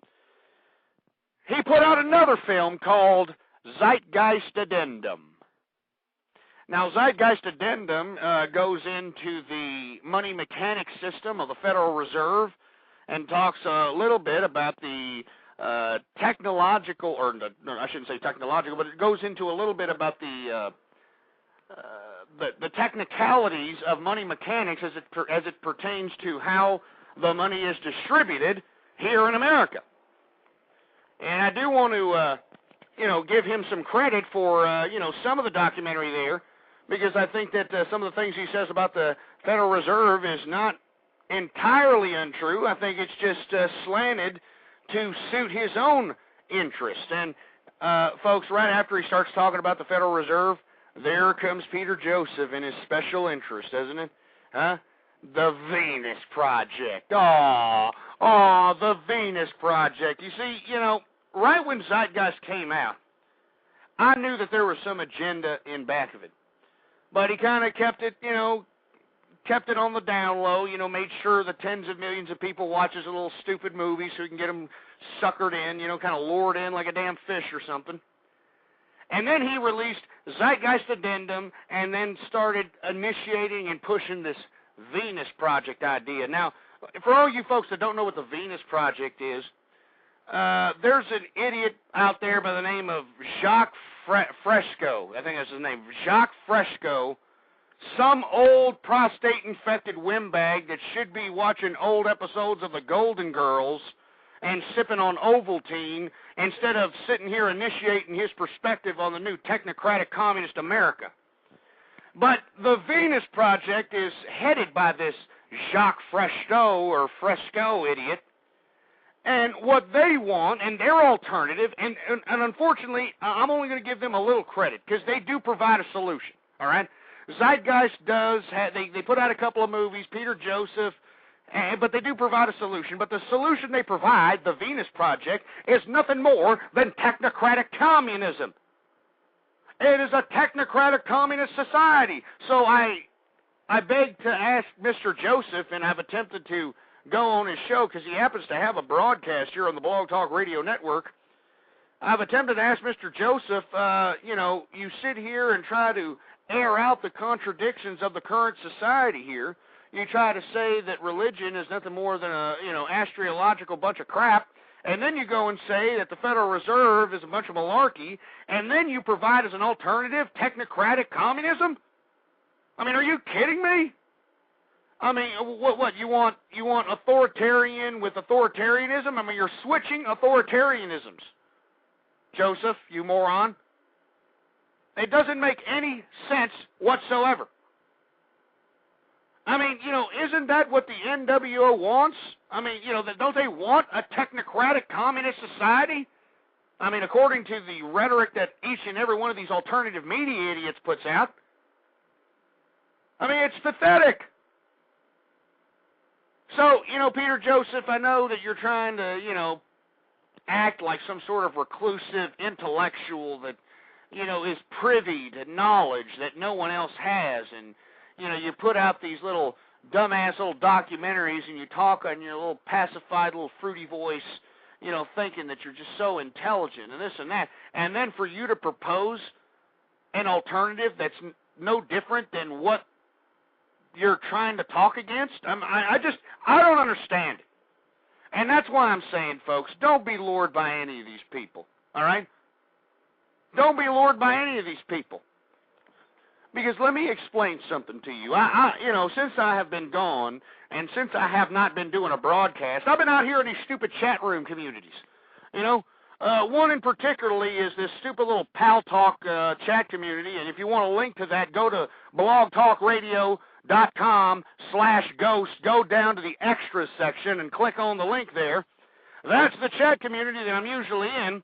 He put out another film called Zeitgeist Addendum. Now, Zeitgeist Addendum goes into the money mechanics system of the Federal Reserve and talks a little bit about the technological, or no, I shouldn't say technological, but it goes into a little bit about the technicalities of money mechanics as it pertains to how the money is distributed here in America. And I do want to, you know, give him some credit for, you know, some of the documentary there, because I think that some of the things he says about the Federal Reserve is not entirely untrue. I think it's just slanted to suit his own interest. And, folks, right after he starts talking about the Federal Reserve, there comes Peter Joseph and his special interest, isn't it? Huh? The Venus Project. The Venus Project. You see, you know, right when Zeitgeist came out, I knew that there was some agenda in back of it. But he kind of kept it, you know, kept it on the down low, you know, made sure the tens of millions of people watch his little stupid movie so he can get them suckered in, you know, kind of lured in like a damn fish or something. And then he released Zeitgeist Addendum and then started initiating and pushing this Venus Project idea. Now, for all you folks that don't know what the Venus Project is, there's an idiot out there by the name of Jacques Fresco. I think that's his name. Jacques Fresco. Some old prostate-infected windbag that should be watching old episodes of the Golden Girls and sipping on Ovaltine instead of sitting here initiating his perspective on the new technocratic communist America. But the Venus Project is headed by this Jacques Fresco idiot. And what they want, and their alternative, and unfortunately, I'm only going to give them a little credit, because they do provide a solution, all right? Zeitgeist does, they put out a couple of movies, Peter Joseph, but they do provide a solution. But the solution they provide, the Venus Project, is nothing more than technocratic communism. It is a technocratic communist society. So I beg to ask Mr. Joseph, and I've attempted to go on his show because he happens to have a broadcast here on the Blog Talk Radio Network. I've attempted to ask Mr. Joseph, you know, you sit here and try to air out the contradictions of the current society here. You try to say that religion is nothing more than a, you know, astrological bunch of crap, and then you go and say that the Federal Reserve is a bunch of malarkey, and then you provide as an alternative technocratic communism? I mean, are you kidding me? I mean, what you want authoritarian with authoritarianism? I mean, you're switching authoritarianisms. Joseph, you moron. It doesn't make any sense whatsoever. I mean, you know, isn't that what the NWO wants? I mean, you know, don't they want a technocratic communist society? I mean, according to the rhetoric that each and every one of these alternative media idiots puts out. I mean, it's pathetic. So, you know, Peter Joseph, I know that you're trying to, you know, act like some sort of reclusive intellectual that, you know, is privy to knowledge that no one else has. And, you know, you put out these little dumbass little documentaries and you talk on your little pacified little fruity voice, you know, thinking that you're just so intelligent and this and that. And then for you to propose an alternative that's no different than what you're trying to talk against, I don't understand it. And that's why I'm saying, folks, don't be lured by any of these people, all right? Don't be lured by any of these people. Because let me explain something to you. You know, since I have been gone, and since I have not been doing a broadcast, I've been out here in these stupid chat room communities. You know, one in particularly is this stupid little Pal Talk chat community, and if you want a link to that, go to blogtalkradio.com/ghost, go down to the extras section and click on the link there. That's the chat community that I'm usually in.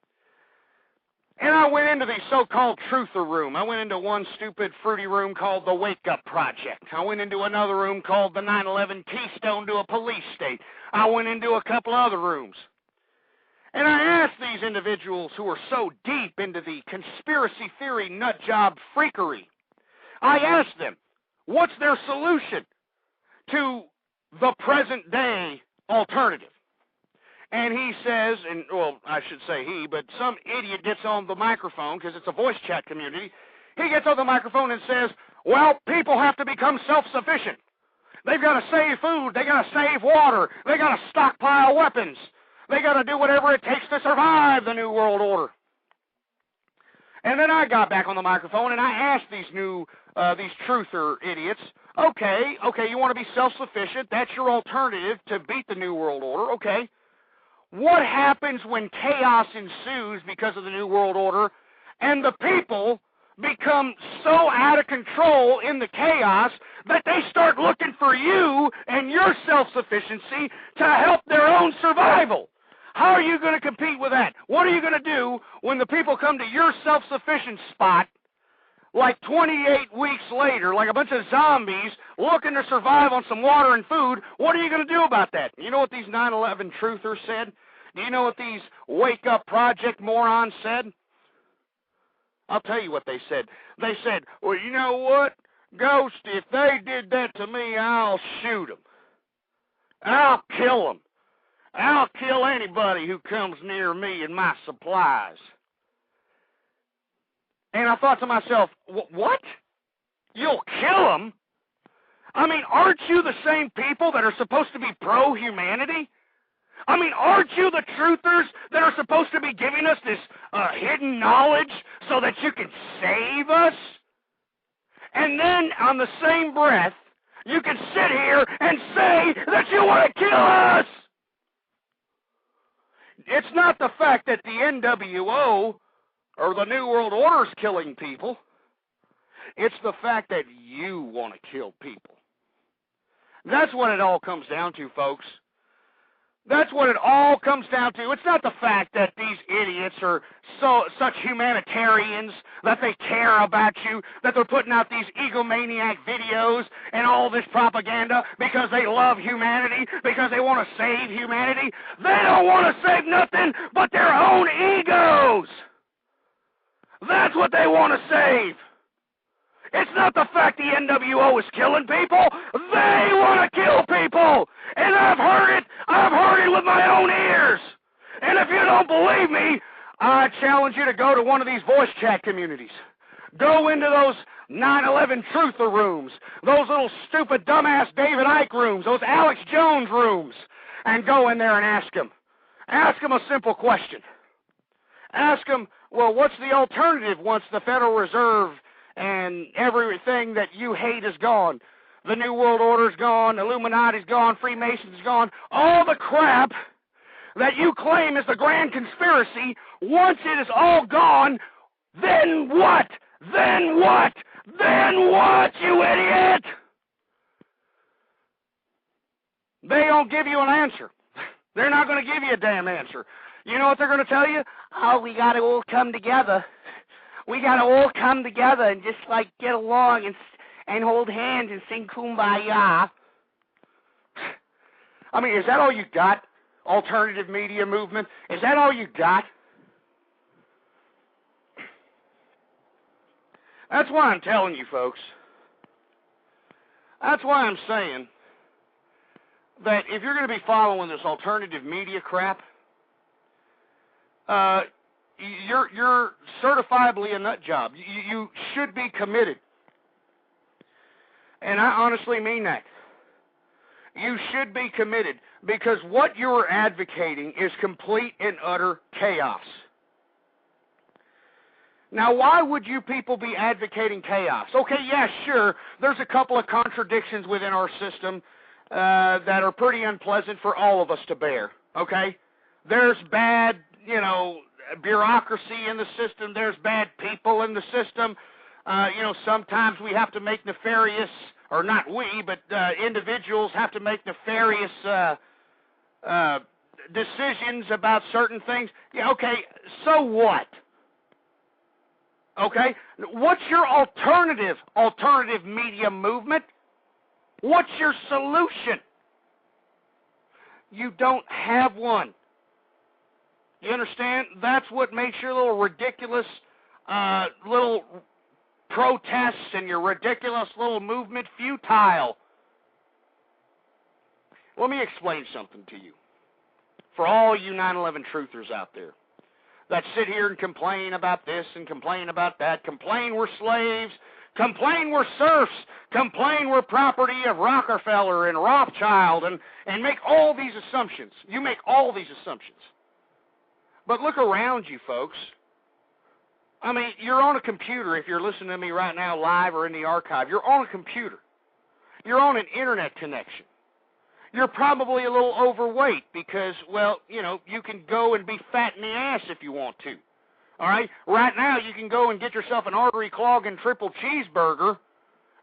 And I went into the so-called truther room. I went into one stupid, fruity room called the Wake Up Project. I went into another room called the 9/11 Keystone to a Police State. I went into a couple other rooms. And I asked these individuals who are so deep into the conspiracy theory nutjob freakery, I asked them, what's their solution to the present day alternative? And he says, and well, I should say he, but some idiot gets on the microphone, because it's a voice chat community. He gets on the microphone and says, well, people have to become self-sufficient. They've got to save food. They got to save water. They got to stockpile weapons. They got to do whatever it takes to survive the New World Order. And then I got back on the microphone and I asked these truther idiots, okay, you want to be self-sufficient. That's your alternative to beat the New World Order. Okay. What happens when chaos ensues because of the New World Order and the people become so out of control in the chaos that they start looking for you and your self-sufficiency to help their own survival? How are you going to compete with that? What are you going to do when the people come to your self-sufficient spot like 28 weeks later, like a bunch of zombies looking to survive on some water and food? What are you going to do about that? You know what these 9/11 truthers said? Do you know what these Wake Up Project morons said? I'll tell you what they said. They said, well, you know what, Ghost, if they did that to me, I'll shoot them. I'll kill them. I'll kill anybody who comes near me and my supplies. And I thought to myself, what? You'll kill them? I mean, aren't you the same people that are supposed to be pro-humanity? I mean, aren't you the truthers that are supposed to be giving us this hidden knowledge so that you can save us? And then, on the same breath, you can sit here and say that you want to kill us! It's not the fact that the NWO or the New World Order is killing people. It's the fact that you want to kill people. That's what it all comes down to, folks. That's what it all comes down to. It's not the fact that these idiots are such humanitarians, that they care about you, that they're putting out these egomaniac videos and all this propaganda because they love humanity, because they want to save humanity. They don't want to save nothing but their own egos. That's what they want to save. It's not the fact the NWO is killing people. They want to kill people. And I've heard it. I've heard it with my own ears. And if you don't believe me, I challenge you to go to one of these voice chat communities. Go into those 9/11 truther rooms, those little stupid dumbass David Icke rooms, those Alex Jones rooms, and go in there and ask them. Ask them a simple question. Ask them, well, what's the alternative once the Federal Reserve and everything that you hate is gone? The New World Order's gone, Illuminati's gone, Freemason's gone, all the crap that you claim is the grand conspiracy, once it is all gone, then what? Then what? Then what, you idiot? They don't give you an answer. They're not going to give you a damn answer. You know what they're going to tell you? Oh, we got to all come together. We got to all come together and just, like, get along and hold hands and sing Kumbaya. I mean, is that all you got? Alternative media movement? Is that all you got? That's why I'm telling you, folks. That's why I'm saying that if you're going to be following this alternative media crap, you're certifiably a nut job. You should be committed. And I honestly mean that. You should be committed, because what you're advocating is complete and utter chaos. Now, why would you people be advocating chaos? Okay, yeah, sure, there's a couple of contradictions within our system that are pretty unpleasant for all of us to bear, okay? There's bad, bureaucracy in the system. There's bad people in the system. Sometimes we have to make nefarious, or not we, but individuals have to make nefarious decisions about certain things. Yeah, okay, so what? Okay? What's your alternative media movement? What's your solution? You don't have one. You understand? That's what makes your little ridiculous little protests and your ridiculous little movement futile. Let me explain something to you. For all you 9/11 truthers out there that sit here and complain about this and complain about that, complain we're slaves, complain we're serfs, complain we're property of Rockefeller and Rothschild, and make all these assumptions. You make all these assumptions. But look around you, folks. I mean, you're on a computer if you're listening to me right now live or in the archive. You're on a computer. You're on an internet connection. You're probably a little overweight because, well, you know, you can go and be fat in the ass if you want to. All right? Right now, you can go and get yourself an artery-clogging triple cheeseburger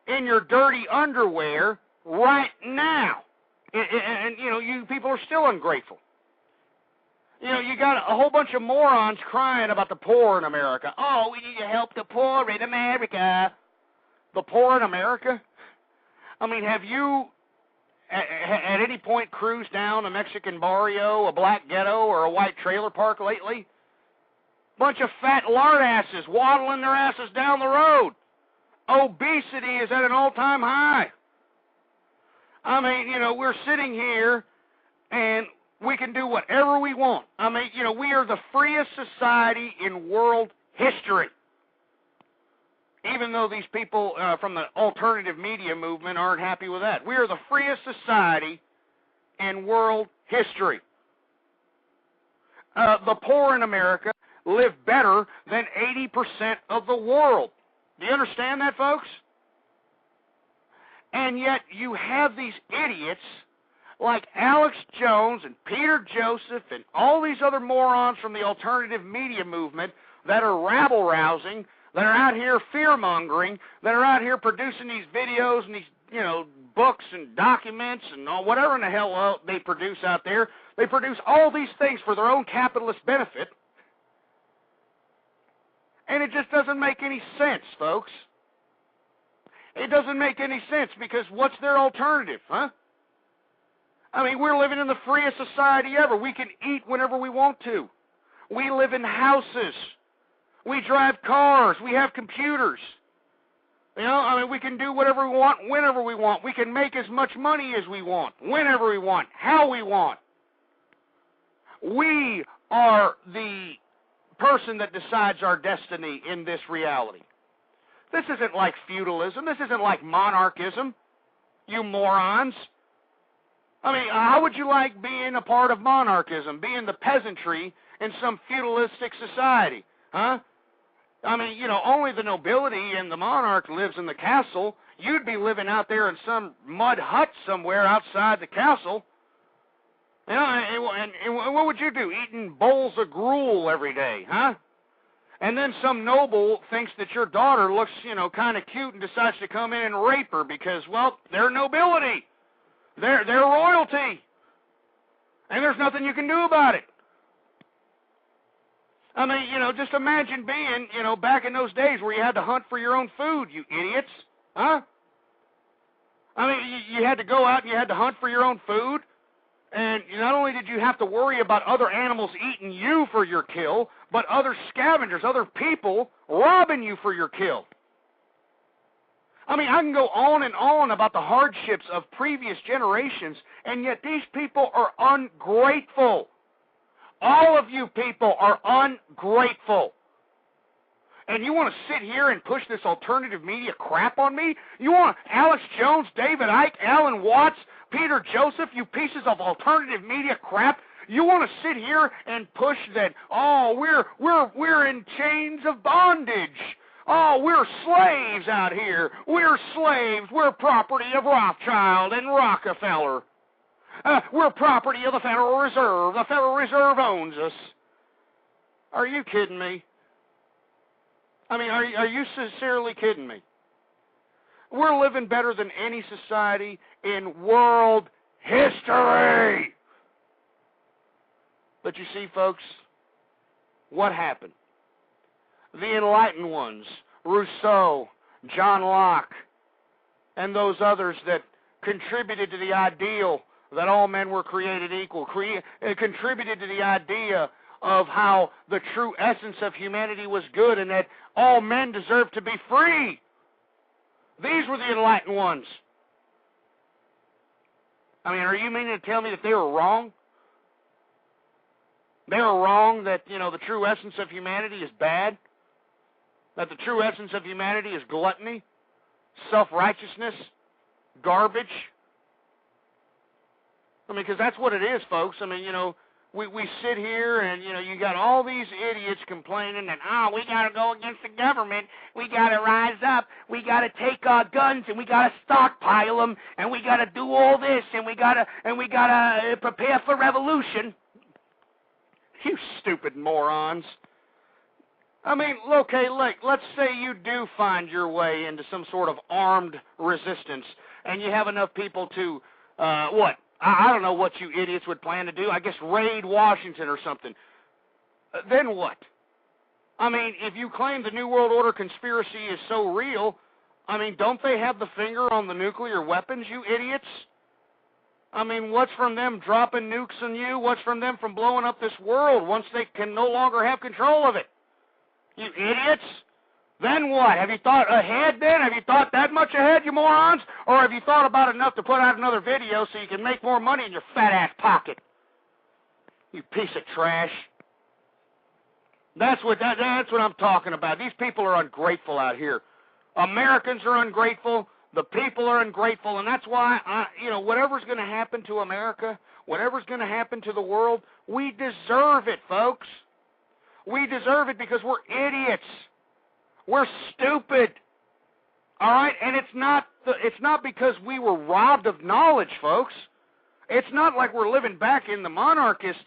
in your dirty underwear right now. And, you know, you people are still ungrateful. You know, you got a whole bunch of morons crying about the poor in America. Oh, we need to help the poor in America. The poor in America? I mean, have you at any point cruised down a Mexican barrio, a black ghetto, or a white trailer park lately? Bunch of fat lard asses waddling their asses down the road. Obesity is at an all-time high. I mean, you know, we're sitting here and we can do whatever we want. I mean, you know, we are the freest society in world history. Even though these people from the alternative media movement aren't happy with that. We are the freest society in world history. The poor in America live better than 80% of the world. Do you understand that, folks? And yet you have these idiots like Alex Jones and Peter Joseph and all these other morons from the alternative media movement that are rabble-rousing, that are out here fear-mongering, that are out here producing these videos and these, you know, books and documents and all, whatever in the hell they produce out there. They produce all these things for their own capitalist benefit. And it just doesn't make any sense, folks. It doesn't make any sense because what's their alternative, huh? I mean, we're living in the freest society ever. We can eat whenever we want to. We live in houses. We drive cars. We have computers. You know, I mean, we can do whatever we want, whenever we want. We can make as much money as we want, whenever we want, how we want. We are the person that decides our destiny in this reality. This isn't like feudalism. This isn't like monarchism, you morons. I mean, how would you like being a part of monarchism, being the peasantry in some feudalistic society, huh? I mean, you know, only the nobility and the monarch lives in the castle. You'd be living out there in some mud hut somewhere outside the castle. You know, and what would you do? Eating bowls of gruel every day, huh? And then some noble thinks that your daughter looks, you know, kind of cute and decides to come in and rape her because, well, they're nobility. They're royalty. And there's nothing you can do about it. I mean, you know, just imagine being, you know, back in those days where you had to hunt for your own food, you idiots, huh? I mean, you had to go out and you had to hunt for your own food, and not only did you have to worry about other animals eating you for your kill, but other scavengers, other people robbing you for your kill. I mean, I can go on and on about the hardships of previous generations, and yet these people are ungrateful. All of you people are ungrateful. And you want to sit here and push this alternative media crap on me? You want Alex Jones, David Icke, Alan Watts, Peter Joseph, you pieces of alternative media crap? You want to sit here and push that, oh, we're in chains of bondage. Oh, we're slaves out here. We're slaves. We're property of Rothschild and Rockefeller. We're property of the Federal Reserve. The Federal Reserve owns us. Are you kidding me? I mean, are you sincerely kidding me? We're living better than any society in world history. But you see, folks, what happened? The enlightened ones, Rousseau, John Locke, and those others that contributed to the ideal that all men were created equal, contributed to the idea of how the true essence of humanity was good and that all men deserved to be free. These were the enlightened ones. I mean, are you meaning to tell me that they were wrong? They were wrong that, the true essence of humanity is bad? That the true essence of humanity is gluttony, self-righteousness, garbage? I mean, because that's what it is, folks. I mean, we sit here and, you got all these idiots complaining that, we got to go against the government. We got to rise up. We got to take our guns and we got to stockpile them and we got to do all this and we got to prepare for revolution. You stupid morons. I mean, okay, let's say you do find your way into some sort of armed resistance and you have enough people to, what? I don't know what you idiots would plan to do. I guess raid Washington or something. Then what? I mean, if you claim the New World Order conspiracy is so real, I mean, don't they have the finger on the nuclear weapons, you idiots? I mean, what's from them dropping nukes on you? What's from them from blowing up this world once they can no longer have control of it? You idiots? Then what? Have you thought ahead then? Have you thought that much ahead, you morons? Or have you thought about enough to put out another video so you can make more money in your fat-ass pocket? You piece of trash. That's what I'm talking about. These people are ungrateful out here. Americans are ungrateful. The people are ungrateful. And that's why, whatever's going to happen to America, whatever's going to happen to the world, we deserve it, folks. We deserve it because we're idiots. We're stupid, all right? And it's not because we were robbed of knowledge, folks. It's not like we're living back in the monarchist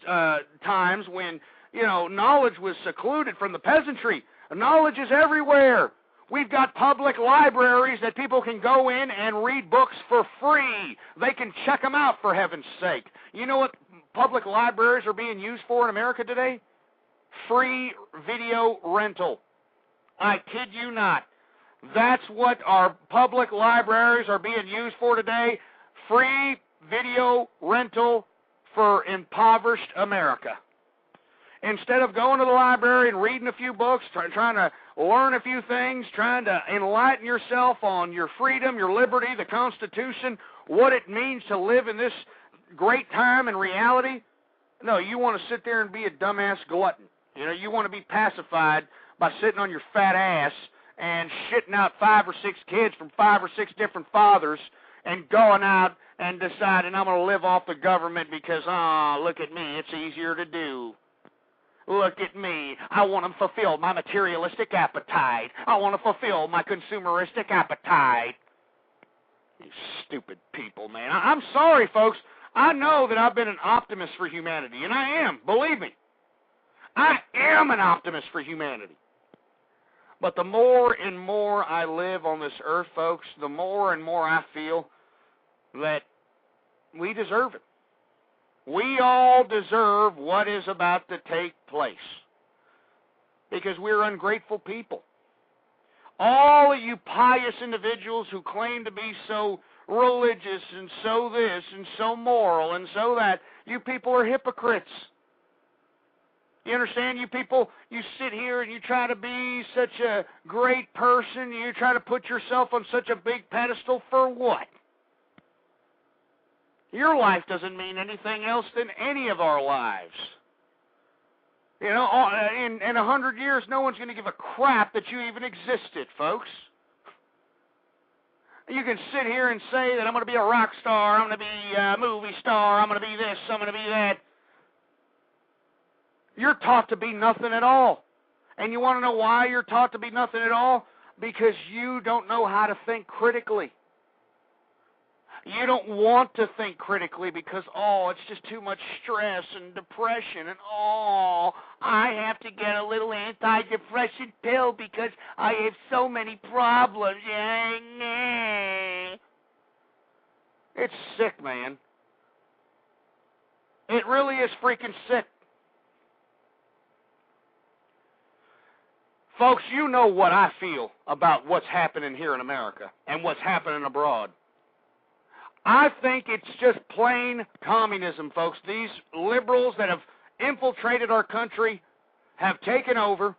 times when, knowledge was secluded from the peasantry. Knowledge is everywhere. We've got public libraries that people can go in and read books for free. They can check them out, for heaven's sake. You know what public libraries are being used for in America today? Free video rental. I kid you not. That's what our public libraries are being used for today. Free video rental for impoverished America. Instead of going to the library and reading a few books, trying to learn a few things, trying to enlighten yourself on your freedom, your liberty, the Constitution, what it means to live in this great time and reality, no, you want to sit there and be a dumbass glutton. You want to be pacified by sitting on your fat ass and shitting out 5 or 6 kids from 5 or 6 different fathers and going out and deciding I'm going to live off the government because, look at me, it's easier to do. Look at me. I want to fulfill my materialistic appetite. I want to fulfill my consumeristic appetite. You stupid people, man. I'm sorry, folks. I know that I've been an optimist for humanity, and I am, believe me. I am an optimist for humanity. But the more and more I live on this earth, folks, the more and more I feel that we deserve it. We all deserve what is about to take place because we're ungrateful people. All of you pious individuals who claim to be so religious and so this and so moral and so that, you people are hypocrites. You understand? You people, you sit here and you try to be such a great person. You try to put yourself on such a big pedestal for what? Your life doesn't mean anything else than any of our lives. In 100 years, no one's going to give a crap that you even existed, folks. You can sit here and say that I'm going to be a rock star, I'm going to be a movie star, I'm going to be this, I'm going to be that. You're taught to be nothing at all. And you want to know why you're taught to be nothing at all? Because you don't know how to think critically. You don't want to think critically because, it's just too much stress and depression. And, I have to get a little antidepressant pill because I have so many problems. It's sick, man. It really is freaking sick. Folks, you know what I feel about what's happening here in America and what's happening abroad. I think it's just plain communism, folks. These liberals that have infiltrated our country have taken over.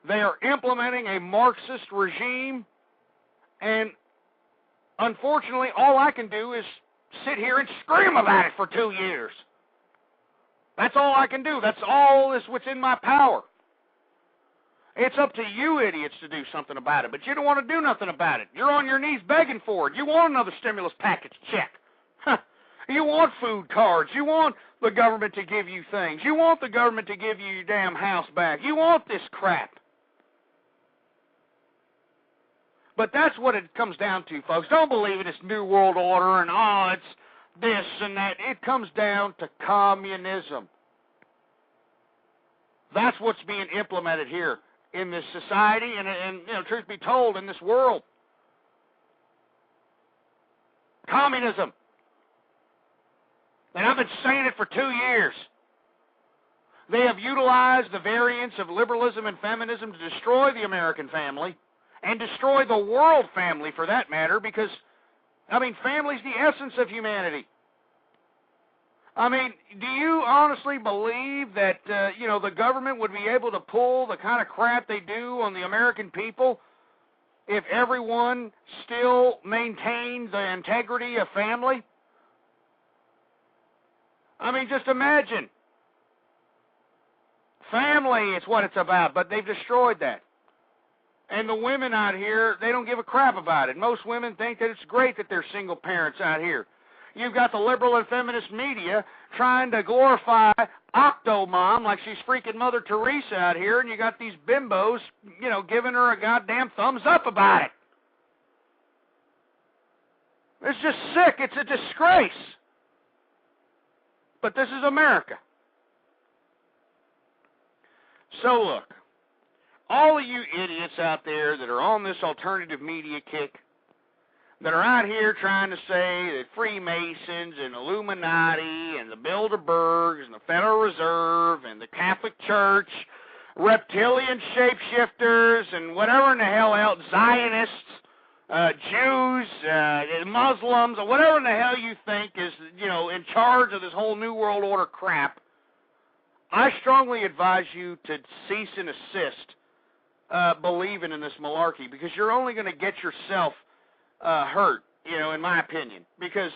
They are implementing a Marxist regime, and unfortunately, all I can do is sit here and scream about it for 2 years. That's all I can do. That's all that's what's in my power. It's up to you idiots to do something about it, but you don't want to do nothing about it. You're on your knees begging for it. You want another stimulus package check. You want food cards. You want the government to give you things. You want the government to give you your damn house back. You want this crap. But that's what it comes down to, folks. Don't believe in this New World Order and, it's this and that. It comes down to communism. That's what's being implemented here in this society and truth be told, in this world. Communism. And I've been saying it for 2 years. They have utilized the variants of liberalism and feminism to destroy the American family and destroy the world family, for that matter, because, family's the essence of humanity. Do you honestly believe that, the government would be able to pull the kind of crap they do on the American people if everyone still maintained the integrity of family? Just imagine. Family is what it's about, but they've destroyed that. And the women out here, they don't give a crap about it. Most women think that it's great that they're single parents out here. You've got the liberal and feminist media trying to glorify Octomom like she's freaking Mother Teresa out here, and you got these bimbos, giving her a goddamn thumbs up about it. It's just sick. It's a disgrace. But this is America. So look, all of you idiots out there that are on this alternative media kick, that are out here trying to say that Freemasons and Illuminati and the Bilderbergs and the Federal Reserve and the Catholic Church, reptilian shapeshifters and whatever in the hell else, Zionists, Jews, Muslims, or whatever in the hell you think is, in charge of this whole New World Order crap, I strongly advise you to cease and assist believing in this malarkey, because you're only going to get yourself hurt, in my opinion. Because,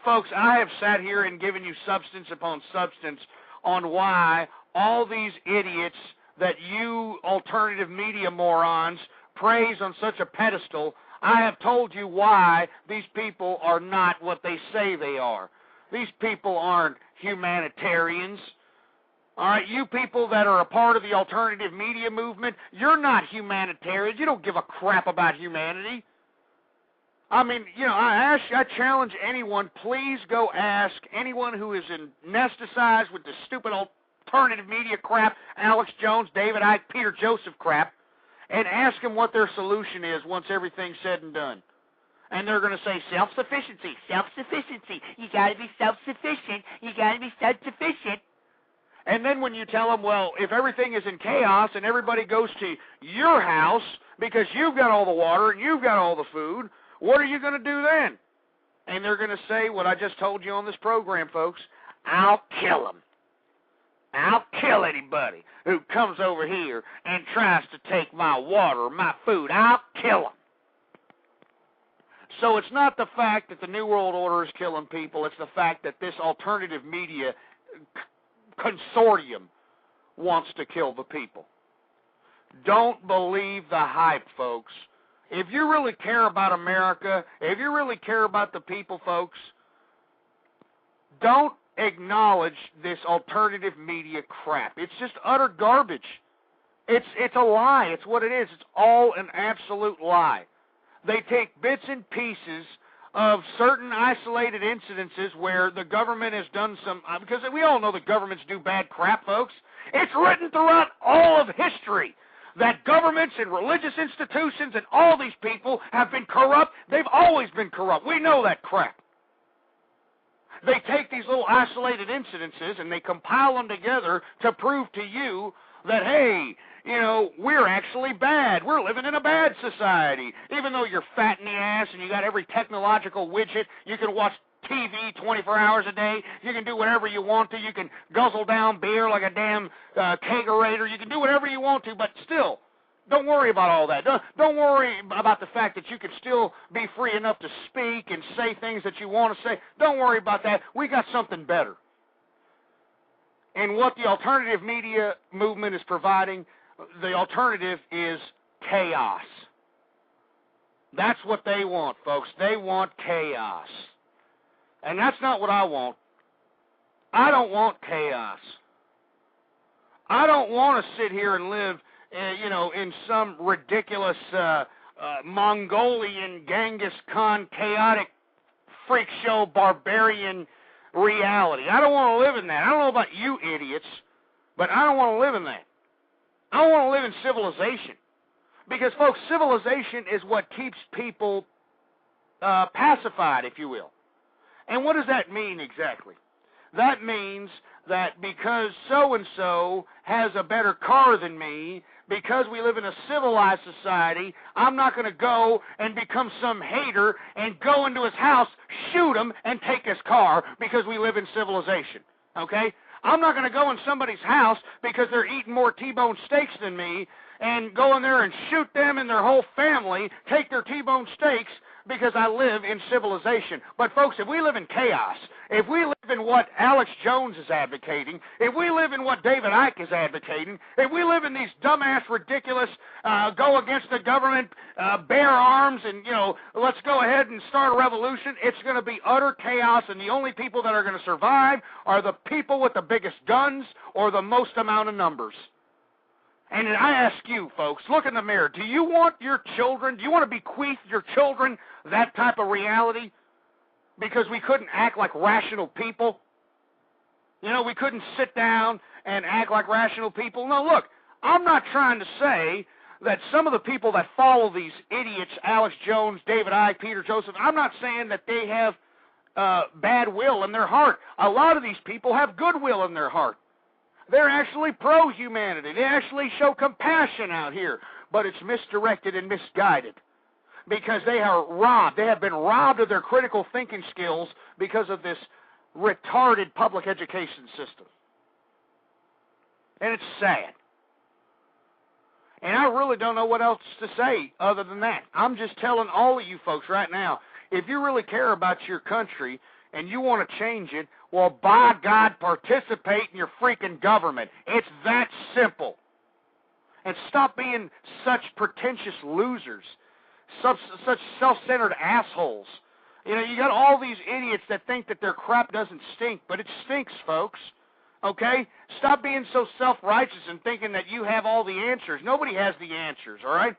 folks, I have sat here and given you substance upon substance on why all these idiots that you alternative media morons praise on such a pedestal, I have told you why these people are not what they say they are. These people aren't humanitarians. All right, you people that are a part of the alternative media movement, you're not humanitarians. You don't give a crap about humanity. I challenge anyone, please go ask anyone who is anesthetized with this stupid alternative media crap, Alex Jones, David Icke, Peter Joseph crap, and ask them what their solution is once everything's said and done. And they're going to say self-sufficiency, self-sufficiency. You got to be self-sufficient. You got to be self-sufficient. And then when you tell them, well, if everything is in chaos and everybody goes to your house because you've got all the water and you've got all the food, what are you going to do then? And they're going to say what I just told you on this program, folks. I'll kill them. I'll kill anybody who comes over here and tries to take my water or my food. I'll kill them. So it's not the fact that the New World Order is killing people. It's the fact that this alternative media consortium wants to kill the people. Don't believe the hype, folks. If you really care about America, if you really care about the people, folks, don't acknowledge this alternative media crap. It's just utter garbage. It's a lie. It's what it is. It's all an absolute lie. They take bits and pieces of certain isolated incidences where the government has done some, because we all know the governments do bad crap, folks. It's written throughout all of history that governments and religious institutions and all these people have been corrupt. They've always been corrupt. We know that crap. They take these little isolated incidences and they compile them together to prove to you that, hey, you know, we're actually bad. We're living in a bad society. Even though you're fat in the ass and you got every technological widget, you can watch TV 24 hours a day. You can do whatever you want to. You can guzzle down beer like a damn kegerator. You can do whatever you want to, but still, don't worry about all that. Don't worry about the fact that you can still be free enough to speak and say things that you want to say. Don't worry about that. We got something better. And what the alternative media movement is providing, the alternative is chaos. That's what they want, folks. They want chaos. And that's not what I want. I don't want chaos. I don't want to sit here and live, you know, in some ridiculous Mongolian Genghis Khan chaotic freak show barbarian reality. I don't want to live in that. I don't know about you idiots, but I don't want to live in that. I don't want to live in civilization. Because, folks, civilization is what keeps people pacified, if you will. And what does that mean exactly? That means that because so-and-so has a better car than me, because we live in a civilized society, I'm not going to go and become some hater and go into his house, shoot him, and take his car because we live in civilization. Okay? I'm not going to go in somebody's house because they're eating more T-bone steaks than me and go in there and shoot them and their whole family, take their T-bone steaks, because I live in civilization. But, folks, if we live in chaos, if we live in what Alex Jones is advocating, if we live in what David Icke is advocating, if we live in these dumbass, ridiculous, go against the government, bear arms, and, you know, let's go ahead and start a revolution, it's going to be utter chaos, and the only people that are going to survive are the people with the biggest guns or the most amount of numbers. And I ask you, folks, look in the mirror. Do you want your children, do you want to bequeath your children that type of reality? Because we couldn't act like rational people? You know, we couldn't sit down and act like rational people? No, look, I'm not trying to say that some of the people that follow these idiots, Alex Jones, David Icke, Peter Joseph, I'm not saying that they have bad will in their heart. A lot of these people have goodwill in their heart. They're actually pro-humanity. They actually show compassion out here. But it's misdirected and misguided because they are robbed. They have been robbed of their critical thinking skills because of this retarded public education system. And it's sad. And I really don't know what else to say other than that. I'm just telling all of you folks right now, if you really care about your country and you want to change it, well, by God, participate in your freaking government. It's that simple. And stop being such pretentious losers, such self-centered assholes. You know, you got all these idiots that think that their crap doesn't stink, but it stinks, folks. Okay? Stop being so self-righteous and thinking that you have all the answers. Nobody has the answers, all right?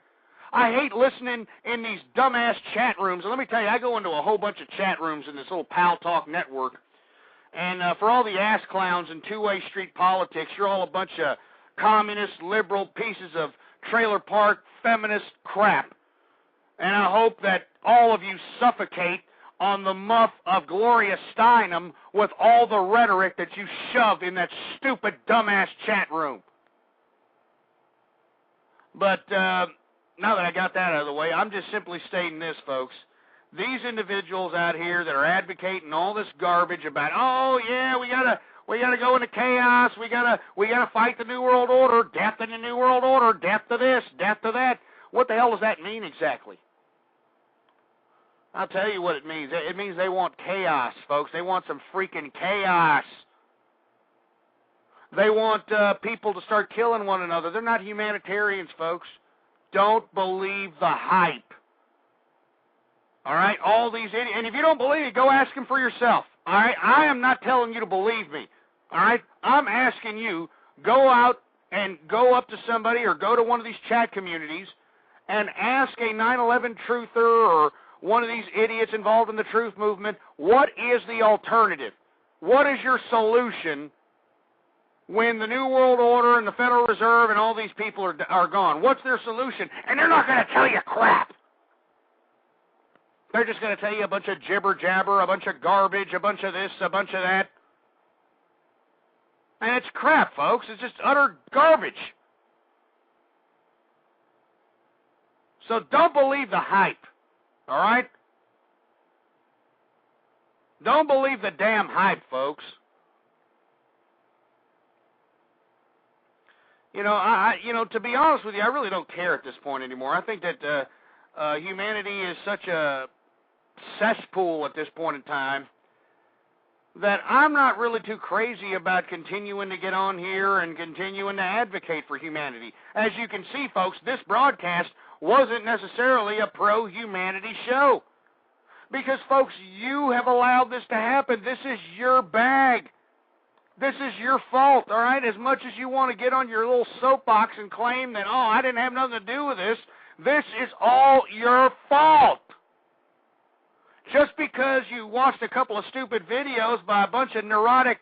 I hate listening in these dumbass chat rooms. And let me tell you, I go into a whole bunch of chat rooms in this little Pal Talk network. And for all the ass clowns in two-way street politics, you're all a bunch of communist, liberal pieces of trailer park feminist crap. And I hope that all of you suffocate on the muff of Gloria Steinem with all the rhetoric that you shoved in that stupid, dumbass chat room. But now that I got that out of the way, I'm just simply stating this, folks. These individuals out here that are advocating all this garbage about, oh yeah, we gotta go into chaos, we gotta fight the New World Order, death in the New World Order, death to this, death to that. What the hell does that mean exactly? I'll tell you what it means. It means they want chaos, folks. They want some freaking chaos. They want people to start killing one another. They're not humanitarians, folks. Don't believe the hype. All right, all these idiots. And if you don't believe it, go ask them for yourself. All right, I am not telling you to believe me. All right, I'm asking you, go out and go up to somebody or go to one of these chat communities and ask a 9/11 truther or one of these idiots involved in the truth movement, what is the alternative? What is your solution when the New World Order and the Federal Reserve and all these people are gone? What's their solution? And they're not going to tell you crap. They're just going to tell you a bunch of jibber-jabber, a bunch of garbage, a bunch of this, a bunch of that. And it's crap, folks. It's just utter garbage. So don't believe the hype, all right? Don't believe the damn hype, folks. You know, to be honest with you, I really don't care at this point anymore. I think that humanity is such a cesspool at this point in time that I'm not really too crazy about continuing to get on here and continuing to advocate for humanity. As you can see, folks, this broadcast wasn't necessarily a pro-humanity show. Because, folks, you have allowed this to happen. This is your bag. This is your fault, all right? As much as you want to get on your little soapbox and claim that, oh, I didn't have nothing to do with this, this is all your fault. Just because you watched a couple of stupid videos by a bunch of neurotic,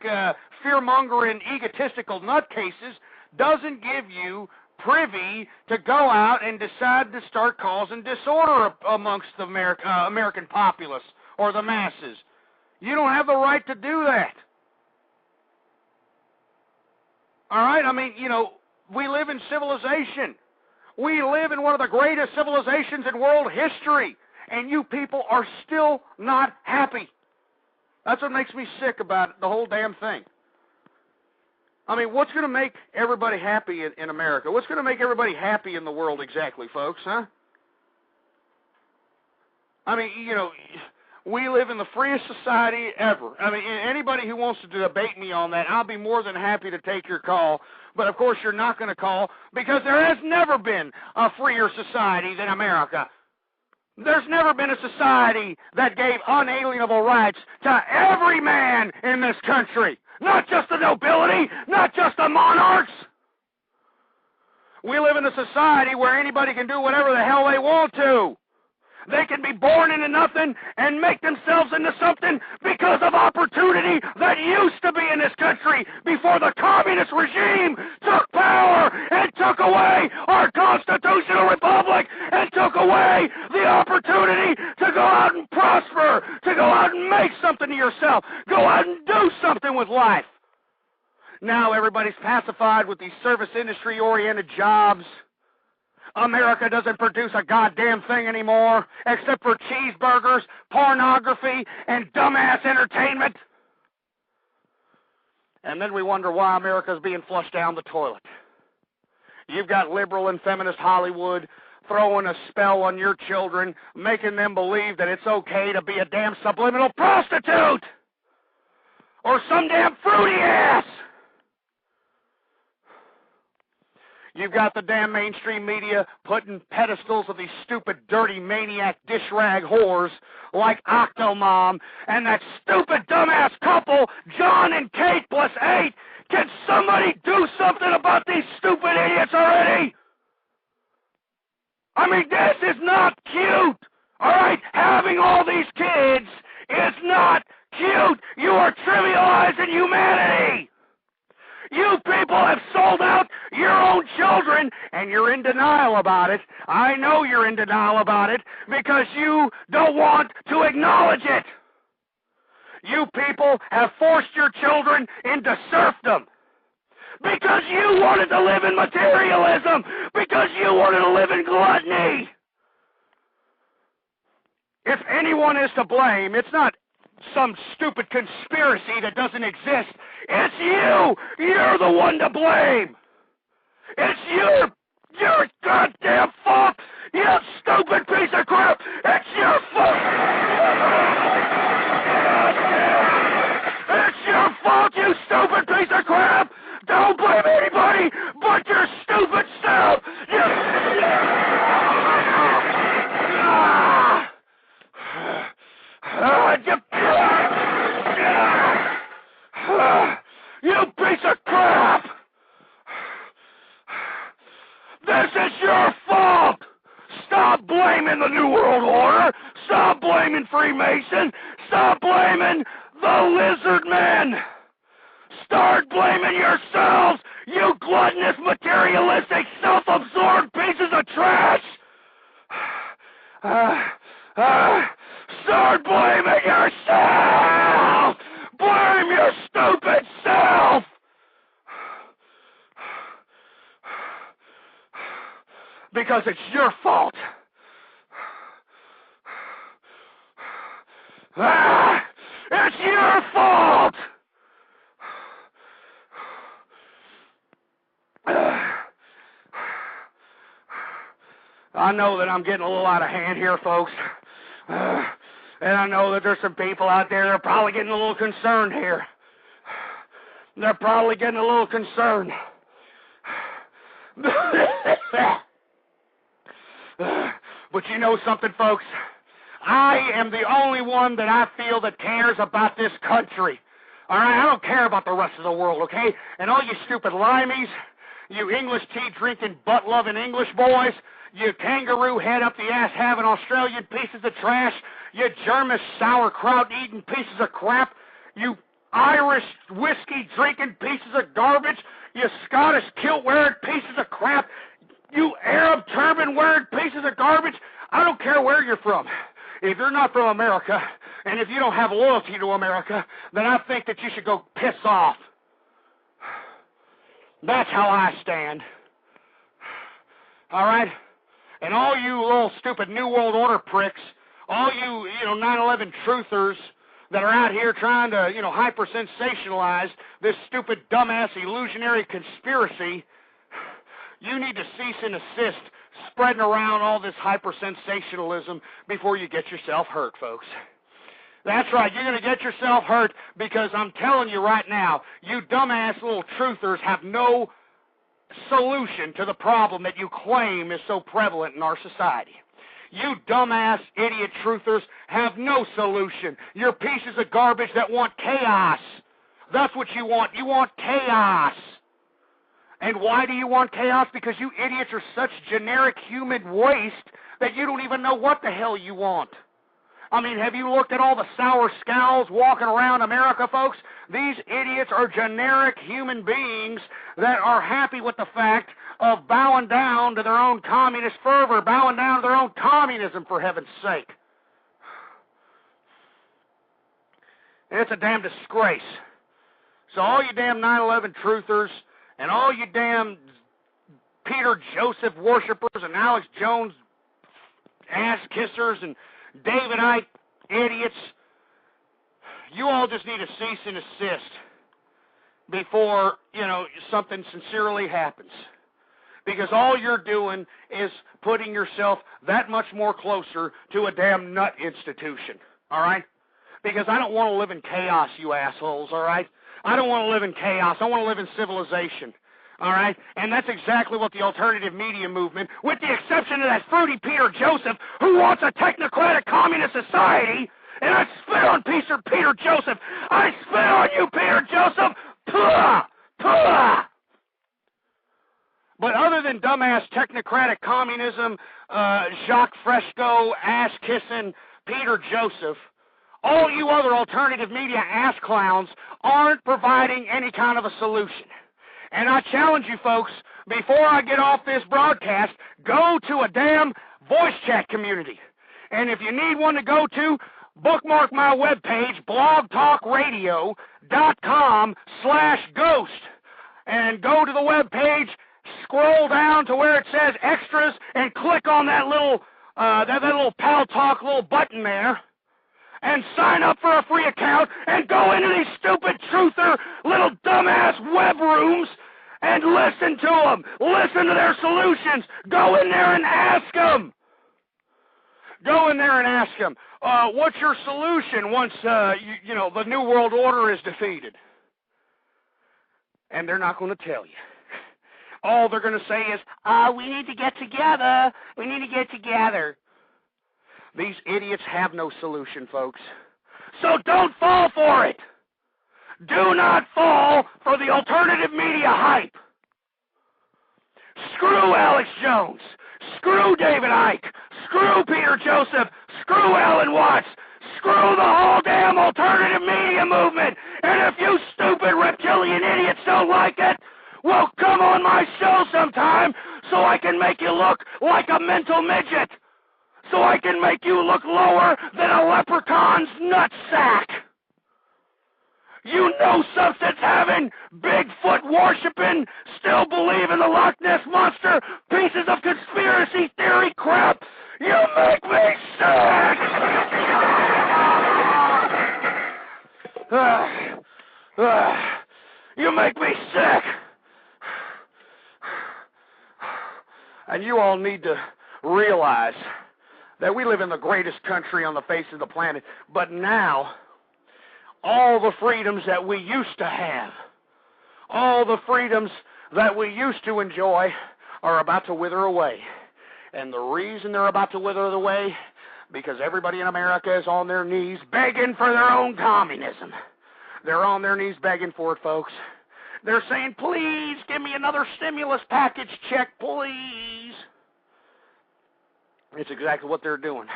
fear-mongering, egotistical nutcases doesn't give you privy to go out and decide to start causing disorder amongst the American populace or the masses. You don't have the right to do that. All right? I mean, you know, we live in civilization. We live in one of the greatest civilizations in world history, and you people are still not happy. That's what makes me sick about the whole damn thing. I mean, what's going to make everybody happy in America? What's going to make everybody happy in the world exactly, folks, huh? I mean, you know, we live in the freest society ever. I mean, anybody who wants to debate me on that, I'll be more than happy to take your call. But, of course, you're not going to call because there has never been a freer society than America. There's never been a society that gave unalienable rights to every man in this country. Not just the nobility, not just the monarchs. We live in a society where anybody can do whatever the hell they want to. They can be born into nothing and make themselves into something because of opportunity that used to be in this country before the communist regime took power and took away our constitutional republic and took away the opportunity to go out and prosper, to go out and make something of yourself, go out and do something with life. Now everybody's pacified with these service industry-oriented jobs. America doesn't produce a goddamn thing anymore, except for cheeseburgers, pornography, and dumbass entertainment. And then we wonder why America's being flushed down the toilet. You've got liberal and feminist Hollywood throwing a spell on your children, making them believe that it's okay to be a damn subliminal prostitute or some damn fruity ass. You've got the damn mainstream media putting pedestals of these stupid, dirty, maniac, dish rag whores like Octomom and that stupid, dumbass couple, John and Kate plus 8. Can somebody do something about these stupid idiots already? I mean, this is not cute. All right? Having all these kids is not cute. You are trivializing humanity. You people have sold out your own children, and you're in denial about it. I know you're in denial about it because you don't want to acknowledge it. You people have forced your children into serfdom because you wanted to live in materialism, because you wanted to live in gluttony. If anyone is to blame, it's not some stupid conspiracy that doesn't exist. It's you! You're the one to blame! It's your goddamn fault! You stupid piece of crap! It's your fault! It's your fault, you stupid piece of crap! Don't blame anybody but your stupid self! You piece of crap! This is your fault! Stop blaming the New World Order! Stop blaming Freemason! Stop blaming the Lizard Men! Start blaming yourselves, you gluttonous, materialistic, self-absorbed pieces of trash! Start blaming yourself! Blame your stupid self! Because it's your fault. It's your fault! I know that I'm getting a little out of hand here, folks. And I know that there's some people out there that are probably getting a little concerned here. They're probably getting a little concerned. But you know something, folks? I am the only one that I feel that cares about this country. All right, I don't care about the rest of the world, okay? And all you stupid limeys, you English tea-drinking, butt-loving English boys, you kangaroo head-up-the-ass having Australian pieces of trash, you German sauerkraut-eating pieces of crap, you Irish whiskey-drinking pieces of garbage, you Scottish kilt-wearing pieces of crap, you Arab turban-wearing pieces of garbage. I don't care where you're from. If you're not from America, and if you don't have loyalty to America, then I think that you should go piss off. That's how I stand. All right? And all you little stupid New World Order pricks, all you 9/11 truthers that are out here trying to, hyper-sensationalize this stupid, dumbass, illusionary conspiracy, you need to cease and desist spreading around all this hyper-sensationalism before you get yourself hurt, folks. That's right, you're going to get yourself hurt because I'm telling you right now, you dumbass little truthers have no solution to the problem that you claim is so prevalent in our society. You dumbass idiot truthers have no solution. You're pieces of garbage that want chaos. That's what you want. You want chaos. And why do you want chaos? Because you idiots are such generic human waste that you don't even know what the hell you want. I mean, have you looked at all the sour scowls walking around America, folks? These idiots are generic human beings that are happy with the fact of bowing down to their own communist fervor, bowing down to their own communism, for heaven's sake. And it's a damn disgrace. So all you damn 9/11 truthers and all you damn Peter Joseph worshipers and Alex Jones ass kissers and David Icke idiots, you all just need to cease and desist before, something sincerely happens. Because all you're doing is putting yourself that much more closer to a damn nut institution, all right? Because I don't want to live in chaos, you assholes, all right? I don't want to live in chaos. I want to live in civilization, all right? And that's exactly what the alternative media movement, with the exception of that fruity Peter Joseph, who wants a technocratic communist society, and I spit on Peter Joseph. I spit on you, Peter Joseph. Puh! Puh! But other than dumbass technocratic communism, Jacques Fresco, ass-kissing Peter Joseph, all you other alternative media ass clowns aren't providing any kind of a solution. And I challenge you folks, before I get off this broadcast, go to a damn voice chat community. And if you need one to go to, bookmark my webpage, blogtalkradio.com/ghost. And go to the webpage, scroll down to where it says extras, and click on that little Pal Talk little button there. And sign up for a free account and go into these stupid truther little dumbass web rooms and listen to them. Listen to their solutions. Go in there and ask them. Go in there and ask them, what's your solution once, the New World Order is defeated? And they're not going to tell you. All they're going to say is, we need to get together. We need to get together. These idiots have no solution, folks. So don't fall for it. Do not fall for the alternative media hype. Screw Alex Jones. Screw David Icke. Screw Peter Joseph. Screw Alan Watts. Screw the whole damn alternative media movement. And if you stupid reptilian idiots don't like it, well, come on my show sometime so I can make you look like a mental midget. So I can make you look lower than a leprechaun's nutsack. You no-substance-having, Bigfoot-worshipping, still believe in the Loch Ness Monster, pieces of conspiracy theory crap. You make me sick! You make me sick. And you all need to realize that we live in the greatest country on the face of the planet, but now all the freedoms that we used to have, all the freedoms that we used to enjoy are about to wither away. And the reason they're about to wither away, because everybody in America is on their knees begging for their own communism. They're on their knees begging for it, folks. They're saying, please give me another stimulus package check, please. It's exactly what they're doing.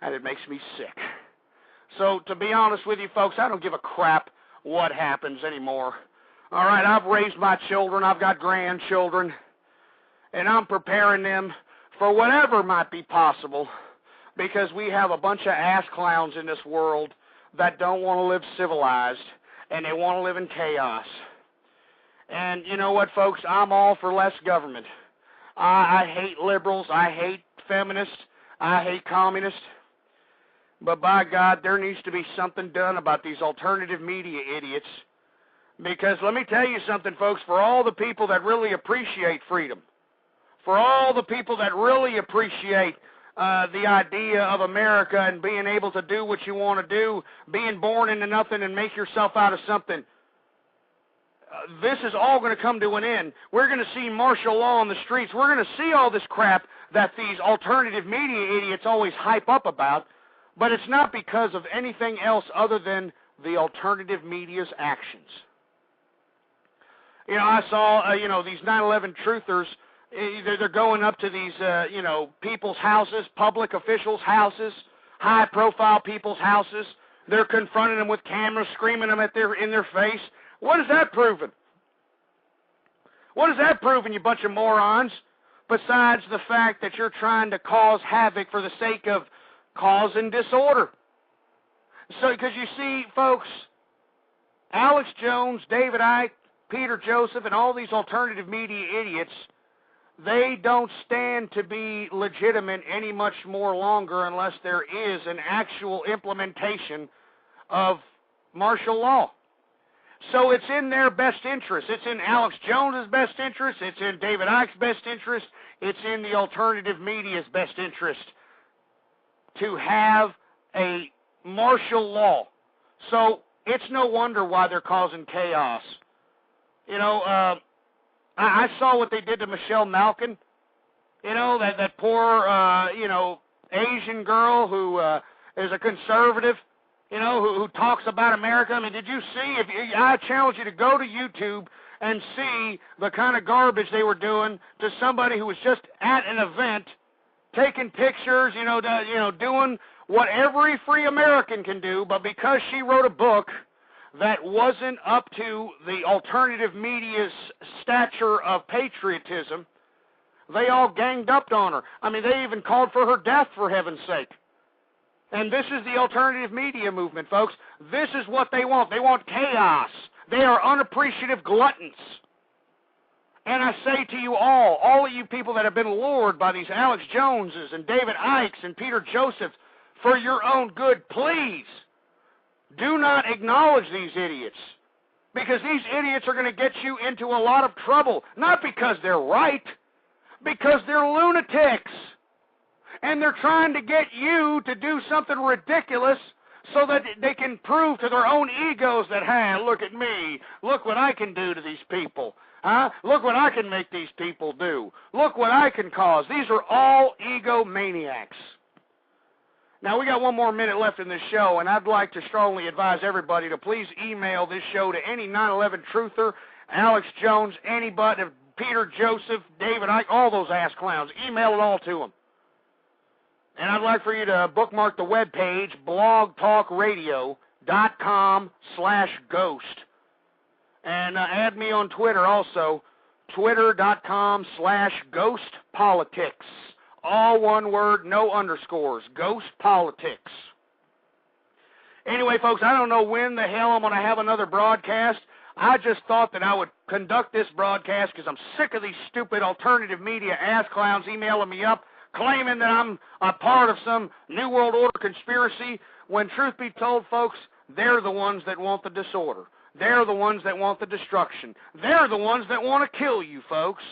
And it makes me sick. So, to be honest with you, folks, I don't give a crap what happens anymore. All right, I've raised my children. I've got grandchildren. And I'm preparing them for whatever might be possible, because we have a bunch of ass clowns in this world that don't want to live civilized, and they want to live in chaos. And you know what, folks? I'm all for less government. I hate liberals. I hate feminists. I hate communists. But by God, there needs to be something done about these alternative media idiots. Because let me tell you something, folks, for all the people that really appreciate freedom, for all the people that really appreciate the idea of America and being able to do what you want to do, being born into nothing and make yourself out of something, this is all going to come to an end. We're going to see martial law on the streets. We're going to see all this crap that these alternative media idiots always hype up about, but it's not because of anything else other than the alternative media's actions. You know, I saw, these 9/11 truthers. They're going up to these, people's houses, public officials' houses, high-profile people's houses. They're confronting them with cameras, screaming them in their face. What is that proving? What is that proving, you bunch of morons? Besides the fact that you're trying to cause havoc for the sake of causing disorder. So, because you see, folks, Alex Jones, David Icke, Peter Joseph, and all these alternative media idiots, they don't stand to be legitimate any much more longer unless there is an actual implementation of martial law. So it's in their best interest. It's in Alex Jones's best interest. It's in David Icke's best interest. It's in the alternative media's best interest to have a martial law. So it's no wonder why they're causing chaos. I saw what they did to Michelle Malkin. That poor, Asian girl who is a conservative, who talks about America. I mean, did you see? I challenge you to go to YouTube and see the kind of garbage they were doing to somebody who was just at an event, taking pictures, doing what every free American can do, but because she wrote a book that wasn't up to the alternative media's stature of patriotism, they all ganged up on her. I mean, they even called for her death, for heaven's sake. And this is the alternative media movement, folks. This is what they want. They want chaos. They are unappreciative gluttons. And I say to you all of you people that have been lured by these Alex Joneses and David Ickes and Peter Josephs, for your own good, please, do not acknowledge these idiots, because these idiots are going to get you into a lot of trouble, not because they're right, because they're lunatics, and they're trying to get you to do something ridiculous so that they can prove to their own egos that, hey, look at me, look what I can do to these people, look what I can make these people do, look what I can cause. These are all egomaniacs. Now, we got one more minute left in this show, and I'd like to strongly advise everybody to please email this show to any 9/11 truther, Alex Jones, anybody, Peter Joseph, David Icke, all those ass clowns. Email it all to them. And I'd like for you to bookmark the webpage, blogtalkradio.com/ghost. And add me on Twitter also, twitter.com/ghostpolitics. All one word, no underscores. Ghost Politics. Anyway, folks, I don't know when the hell I'm going to have another broadcast. I just thought that I would conduct this broadcast because I'm sick of these stupid alternative media ass clowns emailing me up, claiming that I'm a part of some New World Order conspiracy when truth be told, folks, they're the ones that want the disorder. They're the ones that want the destruction. They're the ones that want to kill you, folks.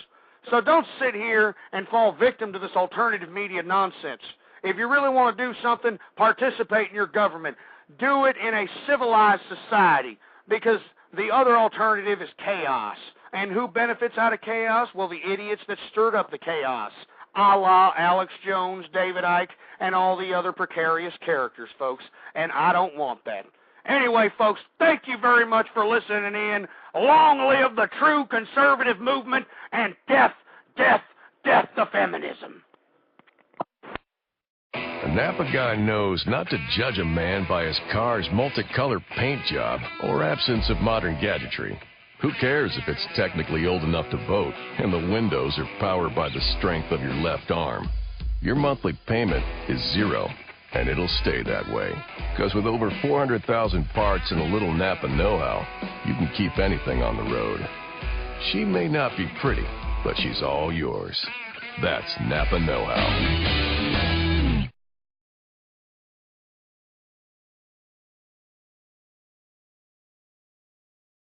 So don't sit here and fall victim to this alternative media nonsense. If you really want to do something, participate in your government. Do it in a civilized society, because the other alternative is chaos. And who benefits out of chaos? Well, the idiots that stirred up the chaos, a la Alex Jones, David Icke, and all the other precarious characters, folks. And I don't want that. Anyway, folks, thank you very much for listening in. Long live the true conservative movement, and death, death, death to feminism.
A Napa guy knows not to judge a man by his car's multicolored paint job or absence of modern gadgetry. Who cares if it's technically old enough to vote and the windows are powered by the strength of your left arm? Your monthly payment is zero, and it'll stay that way. Because with over 400,000 parts and a little Napa know-how, you can keep anything on the road. She may not be pretty, but she's all yours. That's Napa know-how.